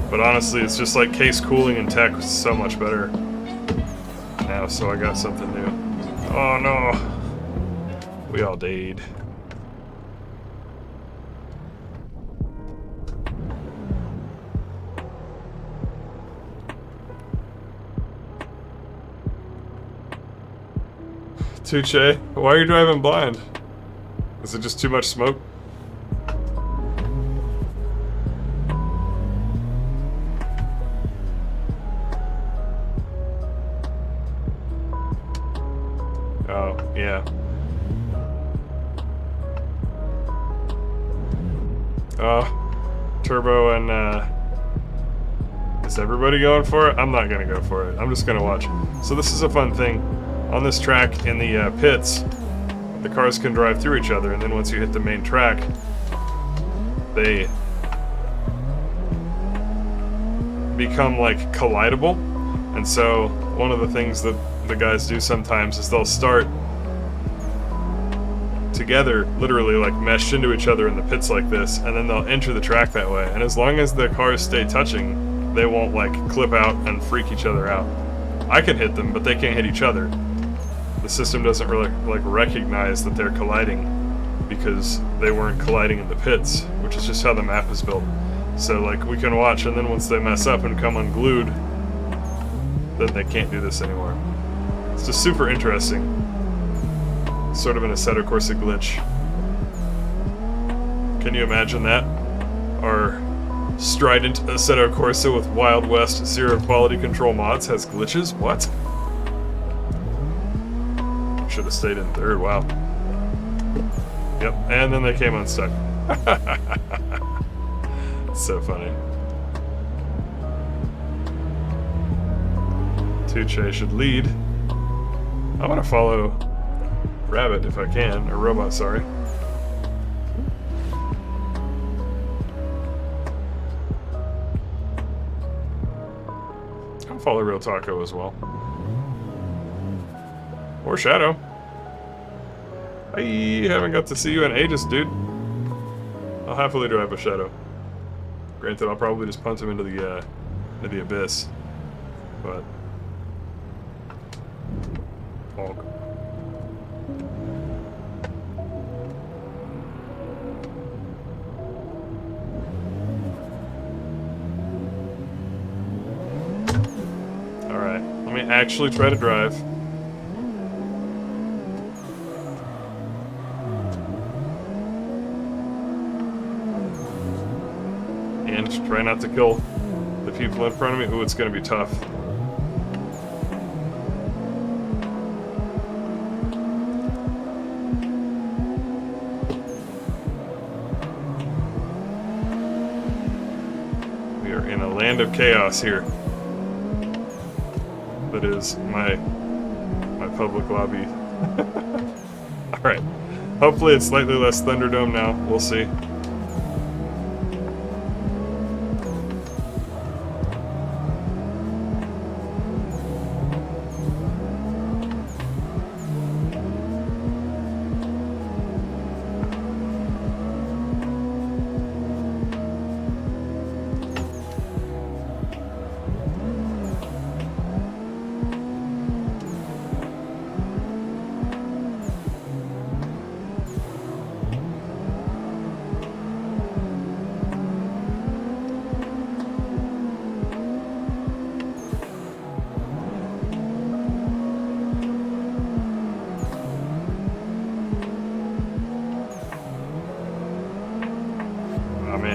But honestly, it's just like case cooling and tech was so much better now, so I got something new. Oh no. We all died. Touche. Why are you driving blind? Is it just too much smoke? Oh, yeah. Turbo and, is everybody going for it? I'm not gonna go for it. I'm just gonna watch. So this is a fun thing. On this track in the pits, the cars can drive through each other, and then once you hit the main track, they become like collidable. And so one of the things that the guys do sometimes is they'll start together, literally like meshed into each other in the pits like this, and then they'll enter the track that way. And as long as the cars stay touching, they won't like clip out and freak each other out. I can hit them, but they can't hit each other. The system doesn't really like recognize that they're colliding because they weren't colliding in the pits, which is just how the map is built. So like we can watch, and then once they mess up and come unglued, then they can't do this anymore. It's just super interesting. Sort of an Assetto Corsa glitch. Can you imagine that? Our strident Assetto Corsa with Wild West zero quality control mods has glitches? What? Should have stayed in third, wow. Yep, and then they came unstuck. So funny. Touche should lead. I want to follow Rabbit if I can, or Robot, sorry. I'll follow Real Taco as well. Or Shadow. I haven't got to see you in ages, dude. I'll happily drive a Shadow. Granted, I'll probably just punt him into the abyss. But... Honk. Alright, let me actually try to drive. And try not to kill the people in front of me. Ooh, it's gonna be tough. We are in a land of chaos here. That is my public lobby. Alright. Hopefully it's slightly less Thunderdome now. We'll see.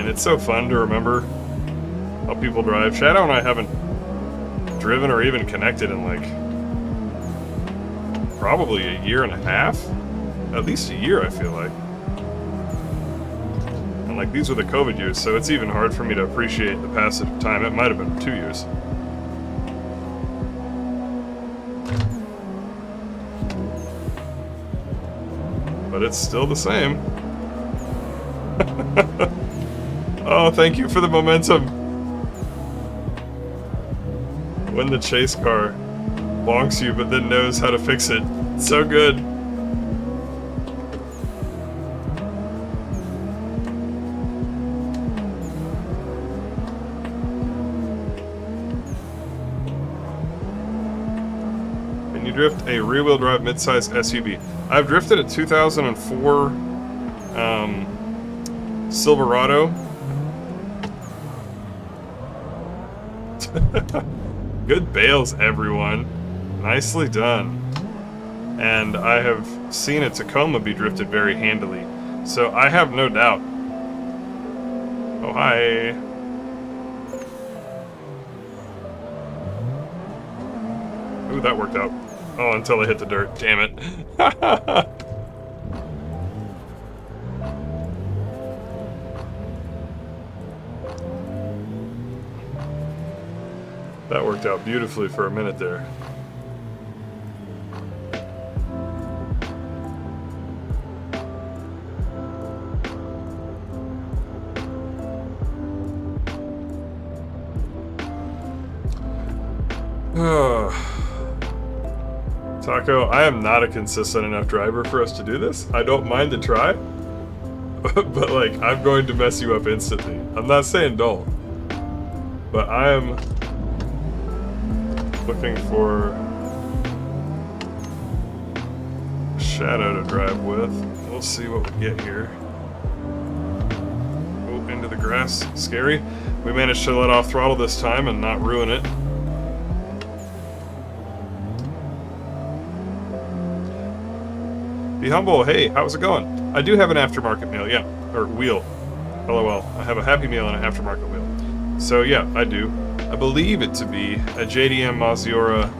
It's so fun to remember how people drive. Shadow and I haven't driven or even connected in like probably a year and a half. At least a year, I feel like. And like these were the COVID years, so it's even hard for me to appreciate the passage of time. It might have been 2 years. But it's still the same. Oh, thank you for the momentum. When the chase car bonks you but then knows how to fix it. So good. Can you drift a rear-wheel drive mid-size SUV? I've drifted a 2004 Silverado. Good bails, everyone. Nicely done. and I have seen a Tacoma be drifted very handily. So I have no doubt. Oh, hi. Ooh, that worked out. Oh, until I hit the dirt. Damn it. That worked out beautifully for a minute there. Taco, I am not a consistent enough driver for us to do this. I don't mind the try, but like, I'm going to mess you up instantly. I'm not saying don't, but I am looking for Shadow to drive with. We'll see what we get here. Oh, into the grass. Scary. We managed to let off throttle this time and not ruin it. Be humble. Hey, how's it going? I do have an aftermarket meal, yeah. Or wheel. LOL. I have a Happy Meal and an aftermarket wheel. So yeah, I do. I believe it to be a JDM Maziora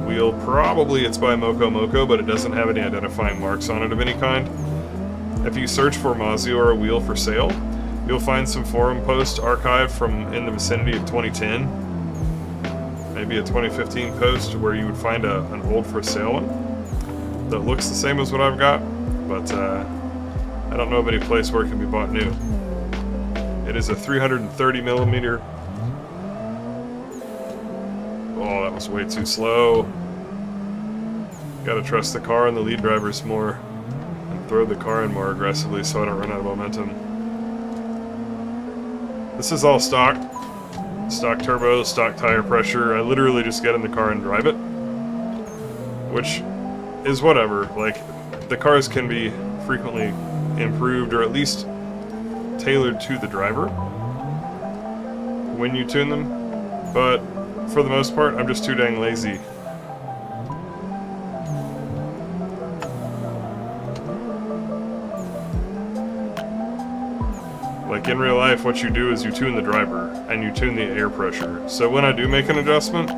wheel. Probably it's by Moko, but it doesn't have any identifying marks on it of any kind. If you search for Maziora wheel for sale, you'll find some forum posts archived from in the vicinity of 2010. Maybe a 2015 post where you would find an old for sale one that looks the same as what I've got, but I don't know of any place where it can be bought new. It is a 330 millimeter. Oh, that was way too slow. Gotta trust the car and the lead drivers more, and throw the car in more aggressively so I don't run out of momentum. This is all stock. Stock turbo, stock tire pressure. I literally just get in the car and drive it, which is whatever. Like, the cars can be frequently improved or at least tailored to the driver when you tune them, but for the most part, I'm just too dang lazy. Like, in real life, what you do is you tune the driver and you tune the air pressure. So when I do make an adjustment,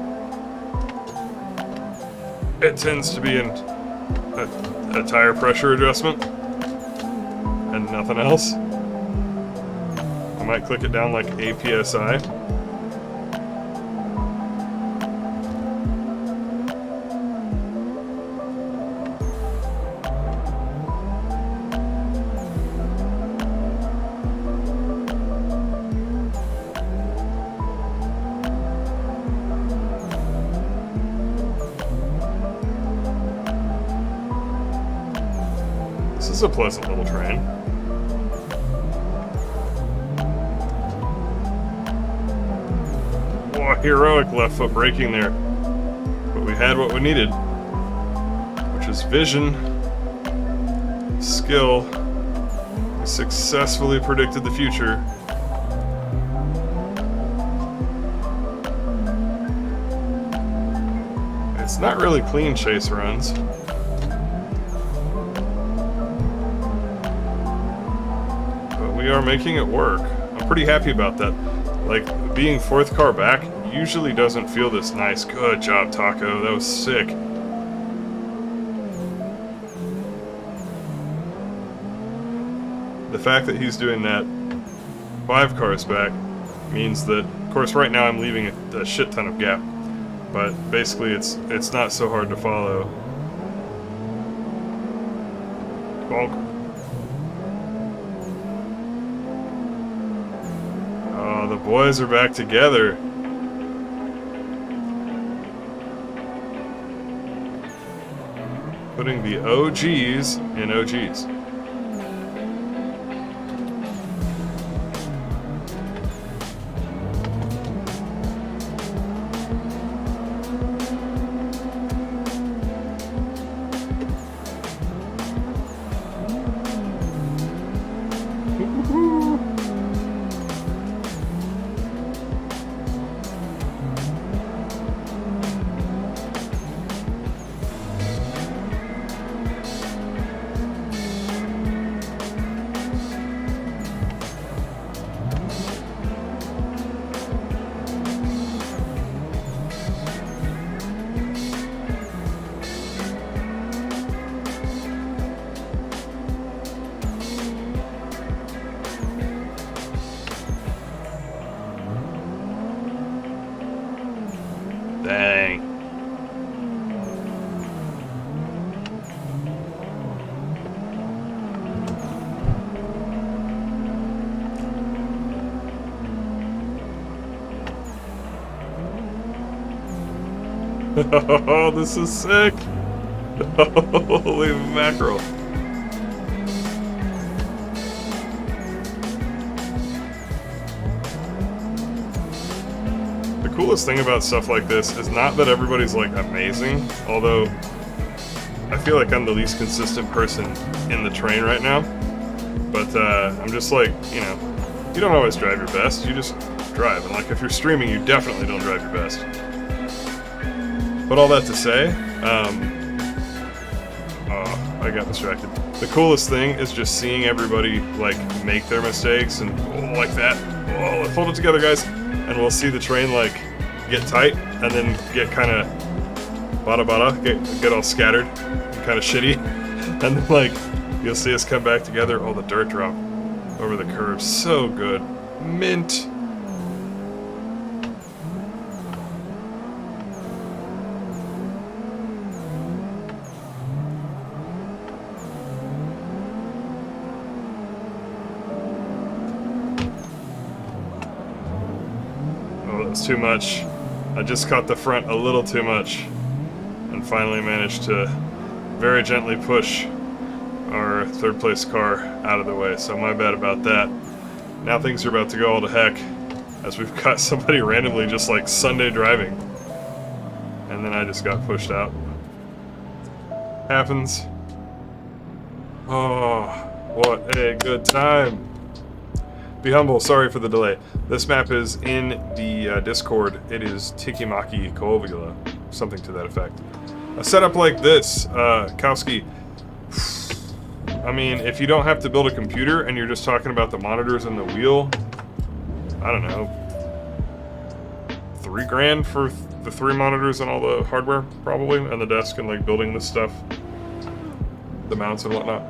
it tends to be a tire pressure adjustment and nothing else. I might click it down like a PSI. This is a pleasant little train. Oh, heroic left foot braking there. But we had what we needed, which is vision, skill. We successfully predicted the future. It's not really clean chase runs. We are making it work. I'm pretty happy about that. Like, being fourth car back usually doesn't feel this nice. Good job, Taco. That was sick. The fact that he's doing that 5 cars back means that, of course, right now I'm leaving a shit ton of gap, but basically it's not so hard to follow. Bonk. The boys are back together. Putting the OGs in OGs. Oh, this is sick. Holy mackerel. The coolest thing about stuff like this is not that everybody's like amazing, although I feel like I'm the least consistent person in the train right now. But I'm just like, you know, you don't always drive your best, you just drive. And like if you're streaming, you definitely don't drive your best. But all that to say, oh, I got distracted. The coolest thing is just seeing everybody like make their mistakes and like that. Oh, let's hold it together, guys. And we'll see the train like get tight and then get kind of get all scattered, kind of shitty, and then like you'll see us come back together. Oh, the dirt drop over the curve, so good, mint. Too much. I just caught the front a little too much and finally managed to very gently push our third place car out of the way, so my bad about that. Now things are about to go all to heck as we've got somebody randomly just like Sunday driving and then I just got pushed out. Happens. Oh, what a good time. Be humble, sorry for the delay. This map is in the Discord. It is Tikimaki Kovila, something to that effect. A setup like this, Kowski, I mean, if you don't have to build a computer and you're just talking about the monitors and the wheel, I don't know, $3 grand for the 3 monitors and all the hardware, probably, and the desk and like building this stuff, the mounts and whatnot.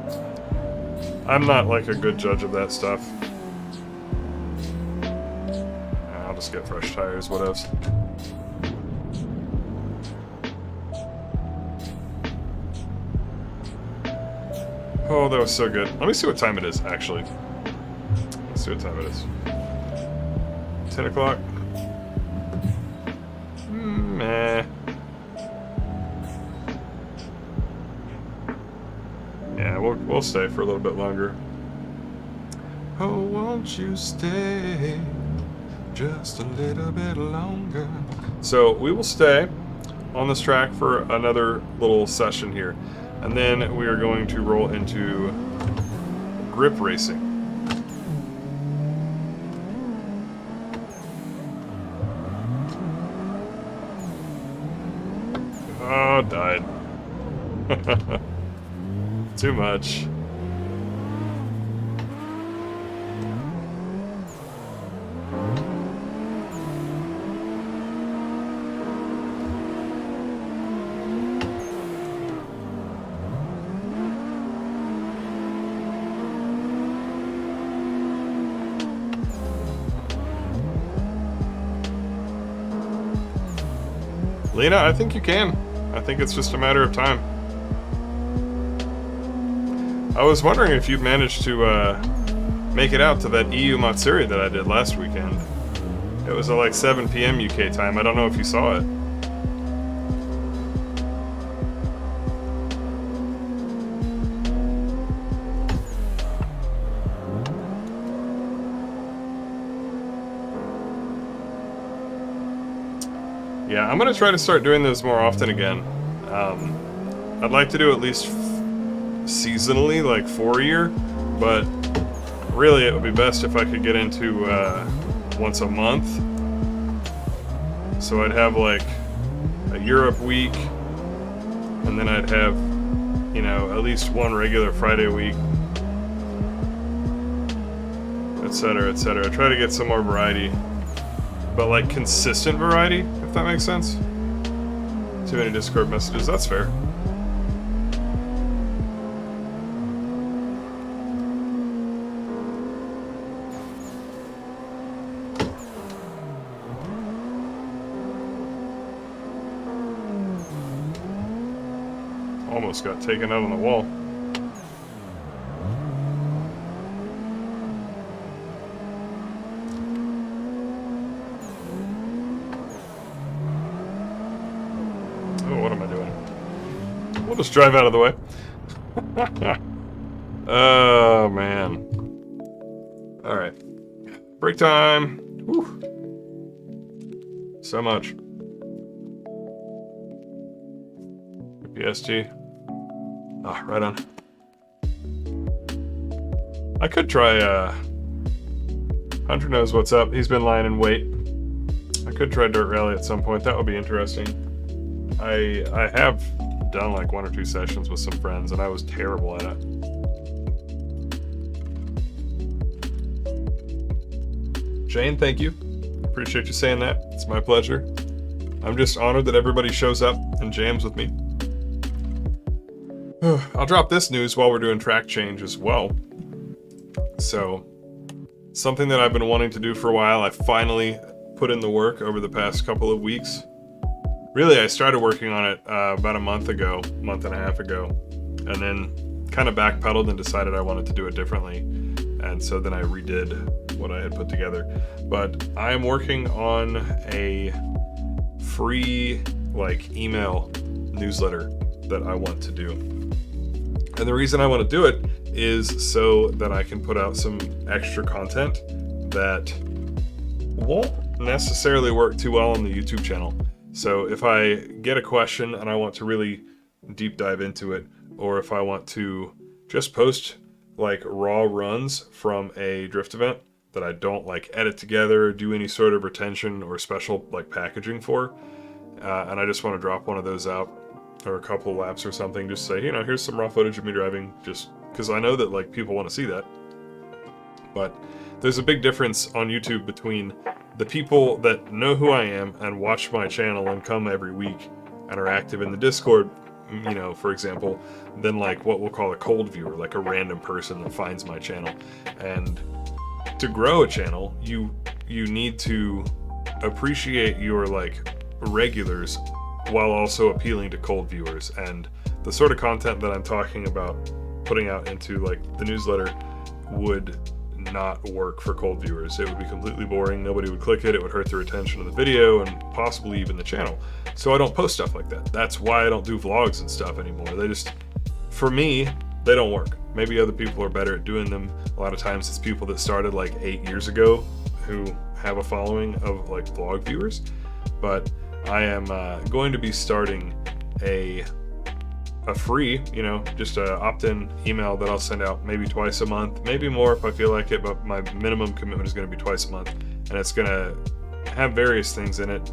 I'm not like a good judge of that stuff. I'll just get fresh tires, what else? Oh, that was so good. Let me see what time it is, actually. Let's see what time it is. 10 o'clock? Meh. Yeah, we'll stay for a little bit longer. Oh, won't you stay just a little bit longer? So we will stay on this track for another little session here. And then we are going to roll into grip racing. Oh, died. Too much. Lena, I think you can. I think it's just a matter of time. I was wondering if you'd managed to make it out to that EU Matsuri that I did last weekend. It was at like 7 p.m. UK time. I don't know if you saw it. Yeah, I'm gonna try to start doing those more often again. I'd like to do at least seasonally, like 4 a year, but really it would be best if I could get into once a month. So I'd have like a Europe week, and then I'd have, you know, at least one regular Friday week, etc., etc. Try to get some more variety, but like consistent variety, if that makes sense. Too many Discord messages, that's fair. Almost got taken out on the wall. We'll just drive out of the way. Oh, man. All right. Break time. Whew. So much. PST. Ah, right on. I could try, Hunter knows what's up. He's been lying in wait. I could try Dirt Rally at some point. That would be interesting. I have done like 1 or 2 sessions with some friends, and I was terrible at it. Jane, thank you. Appreciate you saying that. It's my pleasure. I'm just honored that everybody shows up and jams with me. I'll drop this news while we're doing track change as well. So, something that I've been wanting to do for a while, I finally put in the work over the past couple of weeks. Really, I started working on it about a month and a half ago, and then kind of backpedaled and decided I wanted to do it differently. And so then I redid what I had put together. But I am working on a free email newsletter that I want to do. And the reason I want to do it is so that I can put out some extra content that won't necessarily work too well on the YouTube channel. So if I get a question and I want to really deep dive into it, or if I want to just post raw runs from a drift event that I don't edit together, do any sort of retention or special packaging for, and I just want to drop one of those out, or a couple of laps or something, just say, here's some raw footage of me driving, just because I know that people want to see that. But there's a big difference on YouTube between the people that know who I am and watch my channel and come every week and are active in the Discord, for example, than what we'll call a cold viewer, a random person that finds my channel. And to grow a channel, you need to appreciate your regulars while also appealing to cold viewers. And the sort of content that I'm talking about putting out into the newsletter would not work for cold viewers. It would be completely boring. Nobody would click it. It would hurt the retention of the video and possibly even the channel. So I don't post stuff like that. That's why I don't do vlogs and stuff anymore. They just, for me, they don't work. Maybe other people are better at doing them. A lot of times it's people that started 8 years ago who have a following of vlog viewers. But I am going to be starting a free, just a opt-in email that I'll send out maybe twice a month, maybe more if I feel like it, but my minimum commitment is going to be twice a month, and it's going to have various things in it.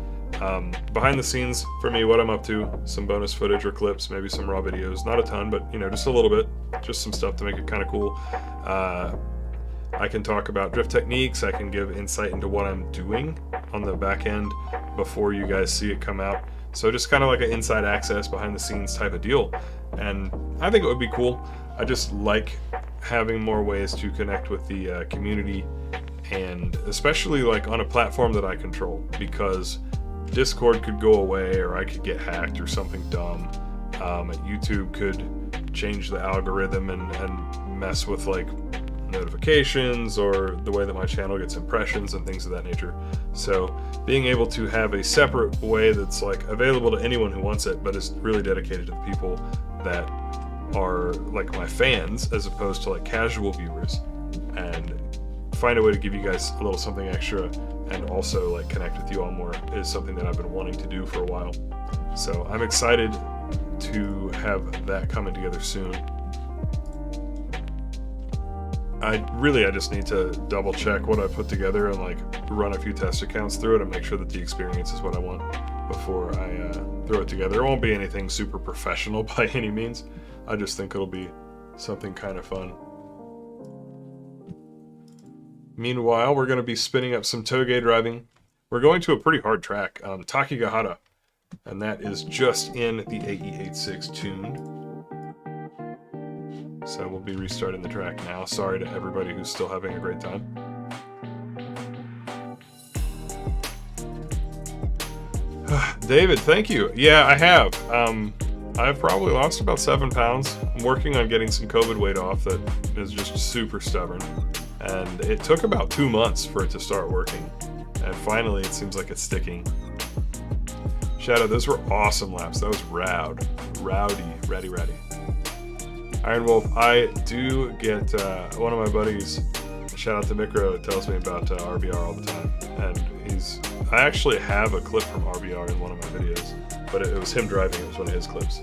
Behind the scenes for me, what I'm up to, some bonus footage or clips, maybe some raw videos, not a ton, but just a little bit, just some stuff to make it kind of cool. I can talk about drift techniques, I can give insight into what I'm doing on the back end before you guys see it come out. So just kind of like an inside access, behind the scenes type of deal. And I think it would be cool. I just like having more ways to connect with the community, and especially on a platform that I control, because Discord could go away, or I could get hacked or something dumb. YouTube could change the algorithm and mess with notifications or the way that my channel gets impressions and things of that nature. So being able to have a separate way that's available to anyone who wants it, but is really dedicated to the people that are my fans, as opposed to casual viewers, and find a way to give you guys a little something extra and also connect with you all more, is something that I've been wanting to do for a while. So I'm excited to have that coming together soon. I just need to double check what I put together and run a few test accounts through it and make sure that the experience is what I want before I throw it together. It won't be anything super professional by any means. I just think it'll be something kind of fun. Meanwhile, we're going to be spinning up some toge driving. We're going to a pretty hard track, Takigahara, and that is just in the AE86 tuned. So we'll be restarting the track now. Sorry to everybody who's still having a great time. David, thank you. Yeah, I have. I've probably lost about 7 pounds. I'm working on getting some COVID weight off that is just super stubborn. And it took about 2 months for it to start working. And finally, it seems like it's sticking. Shadow, those were awesome laps. That was rowdy. Ready. Iron Wolf, I do get one of my buddies, shout out to Micro, tells me about RBR all the time. And I actually have a clip from RBR in one of my videos, but it was him driving, it was one of his clips.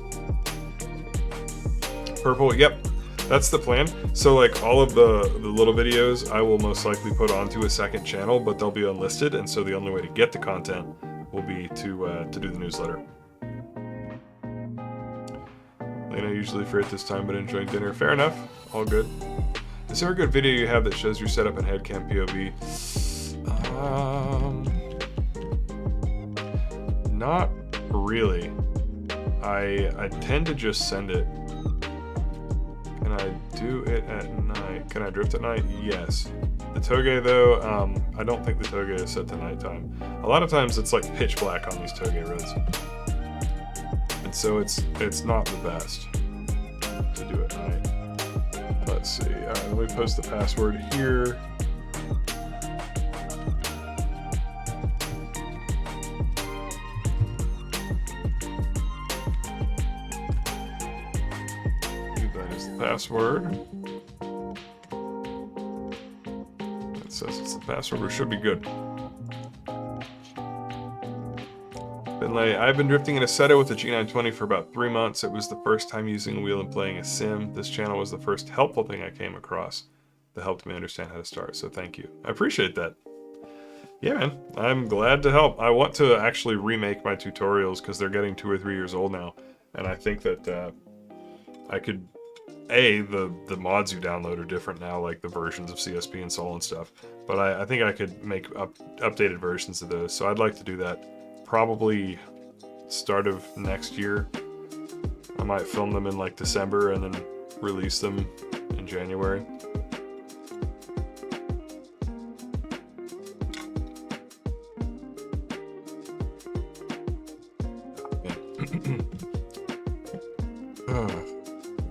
Purple, yep, that's the plan. So like all of the little videos I will most likely put onto a second channel, but they'll be unlisted, and so the only way to get the content will be to do the newsletter. Lena, usually free at this time, but enjoying dinner. Fair enough. All good. Is there a good video you have that shows your setup and headcam POV? Not really. I tend to just send it. Can I do it at night? Can I drift at night? Yes. The toge though, I don't think the toge is set to nighttime. A lot of times it's like pitch black on these toge roads. And so it's not the best to do at night. Let's see. Alright, let me post the password here. That is the password. It says it's the password, it should be good. I've been drifting in Assetto with the G920 for about 3 months. It was the first time using a wheel and playing a sim. This channel was the first helpful thing I came across that helped me understand how to start, so thank you. I appreciate that. Yeah, man, I'm glad to help. I want to actually remake my tutorials because they're getting 2 or 3 years old now, and I think that I could... the mods you download are different now, like the versions of CSP and Sol and stuff, but I think I could make updated versions of those, so I'd like to do that. Probably start of next year. I might film them in like December and then release them in January.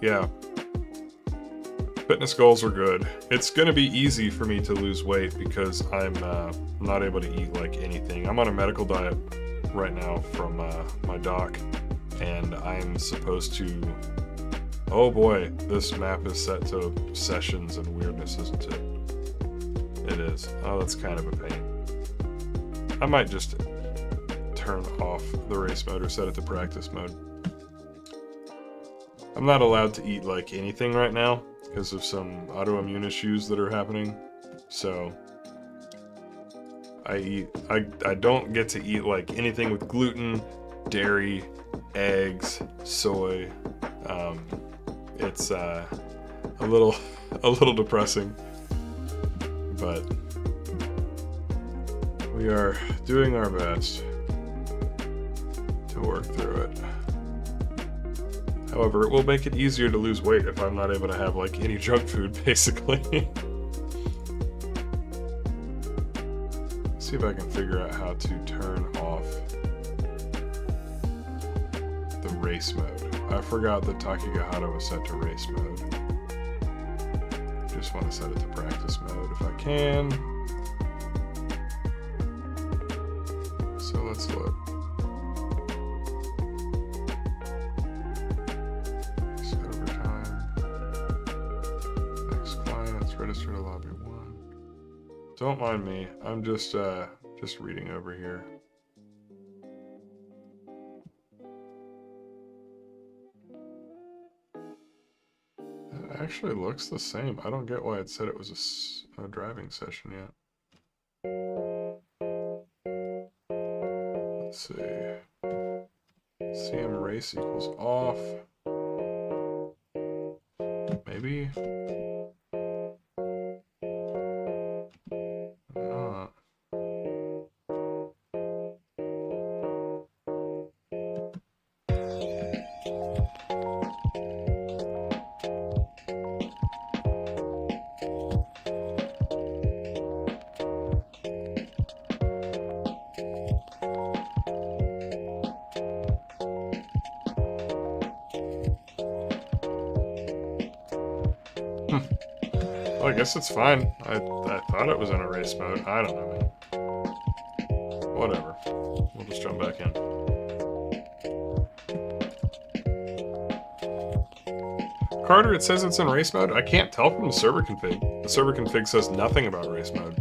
Yeah. Fitness goals are good. It's gonna be easy for me to lose weight because I'm not able to eat like anything. I'm on a medical diet right now from my doc, and I'm supposed to... Oh boy, this map is set to sessions and weirdness, isn't it? It is. Oh, that's kind of a pain. I might just turn off the race mode or set it to practice mode. I'm not allowed to eat like anything right now because of some autoimmune issues that are happening, so I don't get to eat like anything with gluten, dairy, eggs, soy. It's a little depressing, but we are doing our best to work through it. However, it will make it easier to lose weight if I'm not able to have like any junk food, basically. See if I can figure out how to turn off the race mode. I forgot that Takigahara was set to race mode. Just want to set it to practice mode if I can. So let's look. Set overtime. Next clients, register to lobby 1. Don't mind me. I'm just reading over here. It actually looks the same. I don't get why it said it was a driving session yet. Let's see. CM race equals off. Maybe. Not. Well, I guess it's fine. I thought it was in a race mode. I don't know, man. Whatever. We'll just jump back in. Carter, it says it's in race mode. I can't tell from the server config. The server config says nothing about race mode.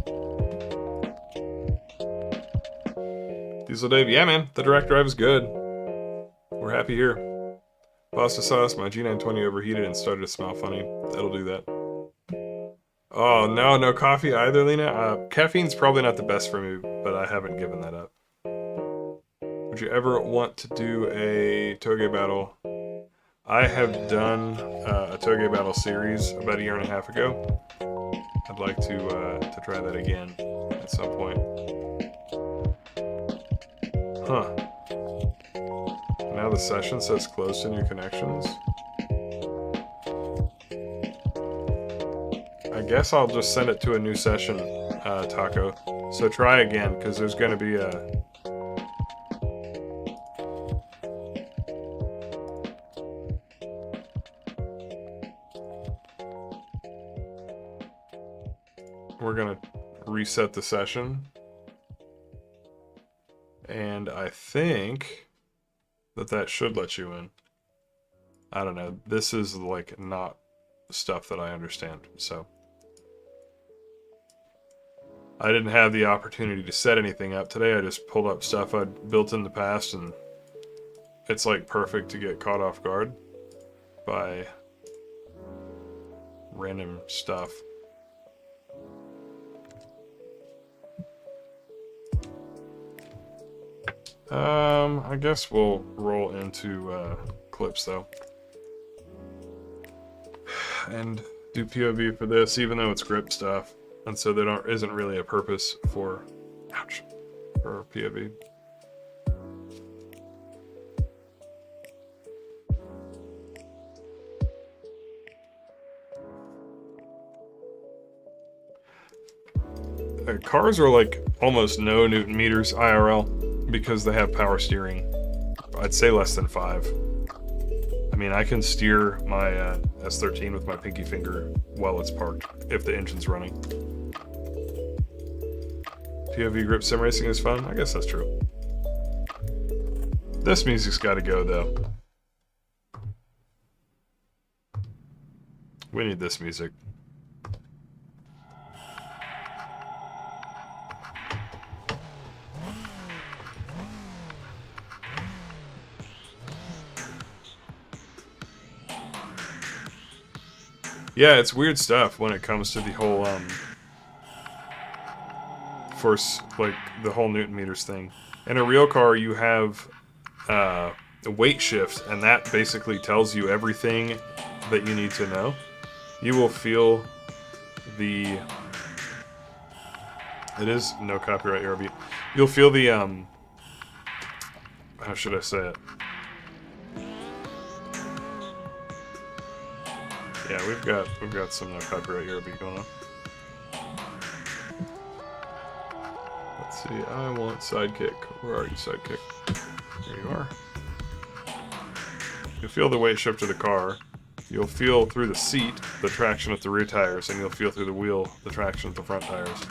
Diesel Dave, yeah man, the direct drive is good. We're happy here. Pasta sauce, my G920 overheated and started to smell funny. That'll do that. Oh no, no coffee either, Lena. Caffeine's probably not the best for me, but I haven't given that up. Would you ever want to do a Toge battle? I have done a Toge battle series about a year and a half ago. I'd like to try that again at some point. Huh. Now the session says close to new connections. I guess I'll just send it to a new session, Taco. So try again, because there's going to be a... We're going to reset the session. And I think that should let you in. I don't know. This is like not stuff that I understand, so... I didn't have the opportunity to set anything up today. I just pulled up stuff I'd built in the past, and it's like perfect to get caught off guard by random stuff. I guess we'll roll into clips though, and do POV for this, even though it's grip stuff. And so there isn't really a purpose for, for POV. Cars are like almost no Newton meters IRL because they have power steering. I'd say less than 5. I mean, I can steer my S13 with my pinky finger while it's parked if the engine's running. POV grip sim racing is fun? I guess that's true. This music's gotta go, though. We need this music. Yeah, it's weird stuff when it comes to the whole, force, like, the whole Newton meters thing. In a real car, you have a weight shift, and that basically tells you everything that you need to know. You will feel the... It is no copyright ARB. You'll feel the, how should I say it? Yeah, we've got some no copyright ARB going on. Let's see, I want sidekick. Where are you, sidekick? Here you are. You'll feel the weight shift of the car. You'll feel through the seat the traction at the rear tires, and you'll feel through the wheel the traction at the front tires.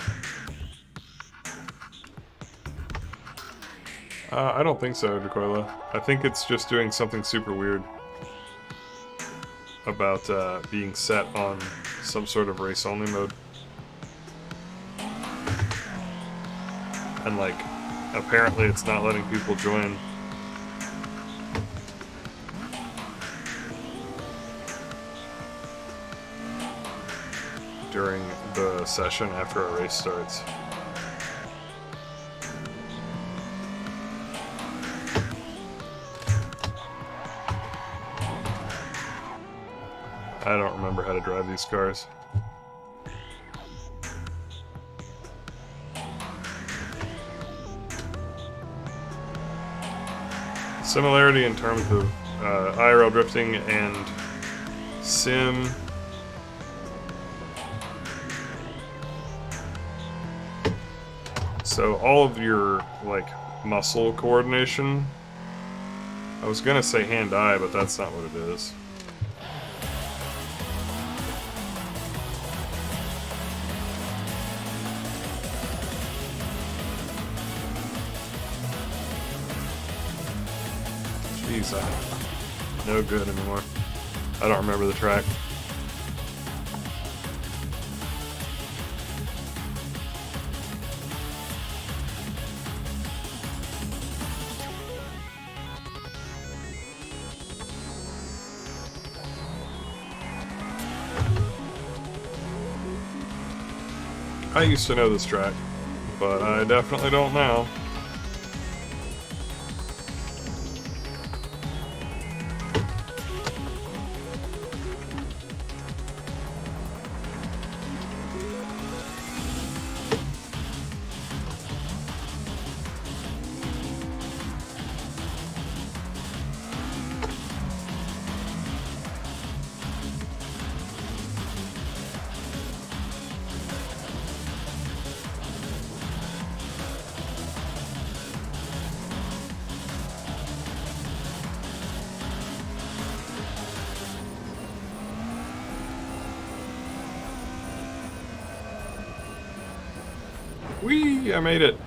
I don't think so, Decoila. I think it's just doing something super weird about being set on some sort of race-only mode. And, like, apparently it's not letting people join. During the session after a race starts. I don't remember how to drive these cars. Similarity in terms of IRL drifting and sim. So all of your, like, muscle coordination, I was gonna say hand-eye, but that's not what it is. Jeez, I'm no good anymore. I don't remember the track. I used to know this track, but I definitely don't now. Whee! I made it.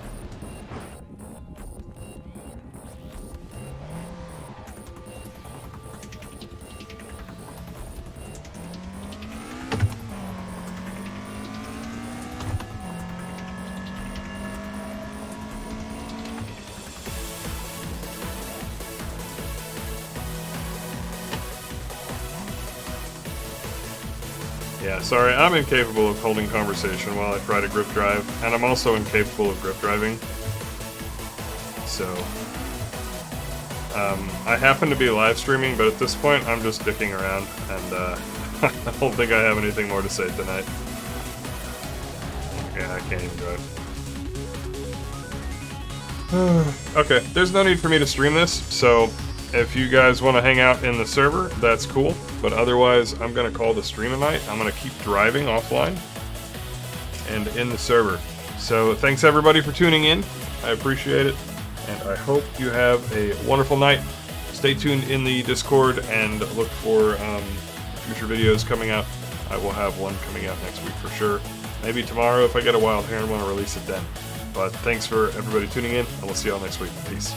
Yeah, sorry, I'm incapable of holding conversation while I try to grip drive, and I'm also incapable of grip driving. So, I happen to be live streaming, but at this point I'm just dicking around, and I don't think I have anything more to say tonight. Yeah, I can't even drive. Okay, there's no need for me to stream this, so if you guys want to hang out in the server, that's cool. But otherwise, I'm going to call the stream tonight. I'm going to keep driving offline and in the server. So thanks everybody for tuning in. I appreciate it. And I hope you have a wonderful night. Stay tuned in the Discord and look for future videos coming out. I will have one coming out next week for sure. Maybe tomorrow if I get a wild hair and want to release it then. But thanks for everybody tuning in, and we'll see y'all next week. Peace.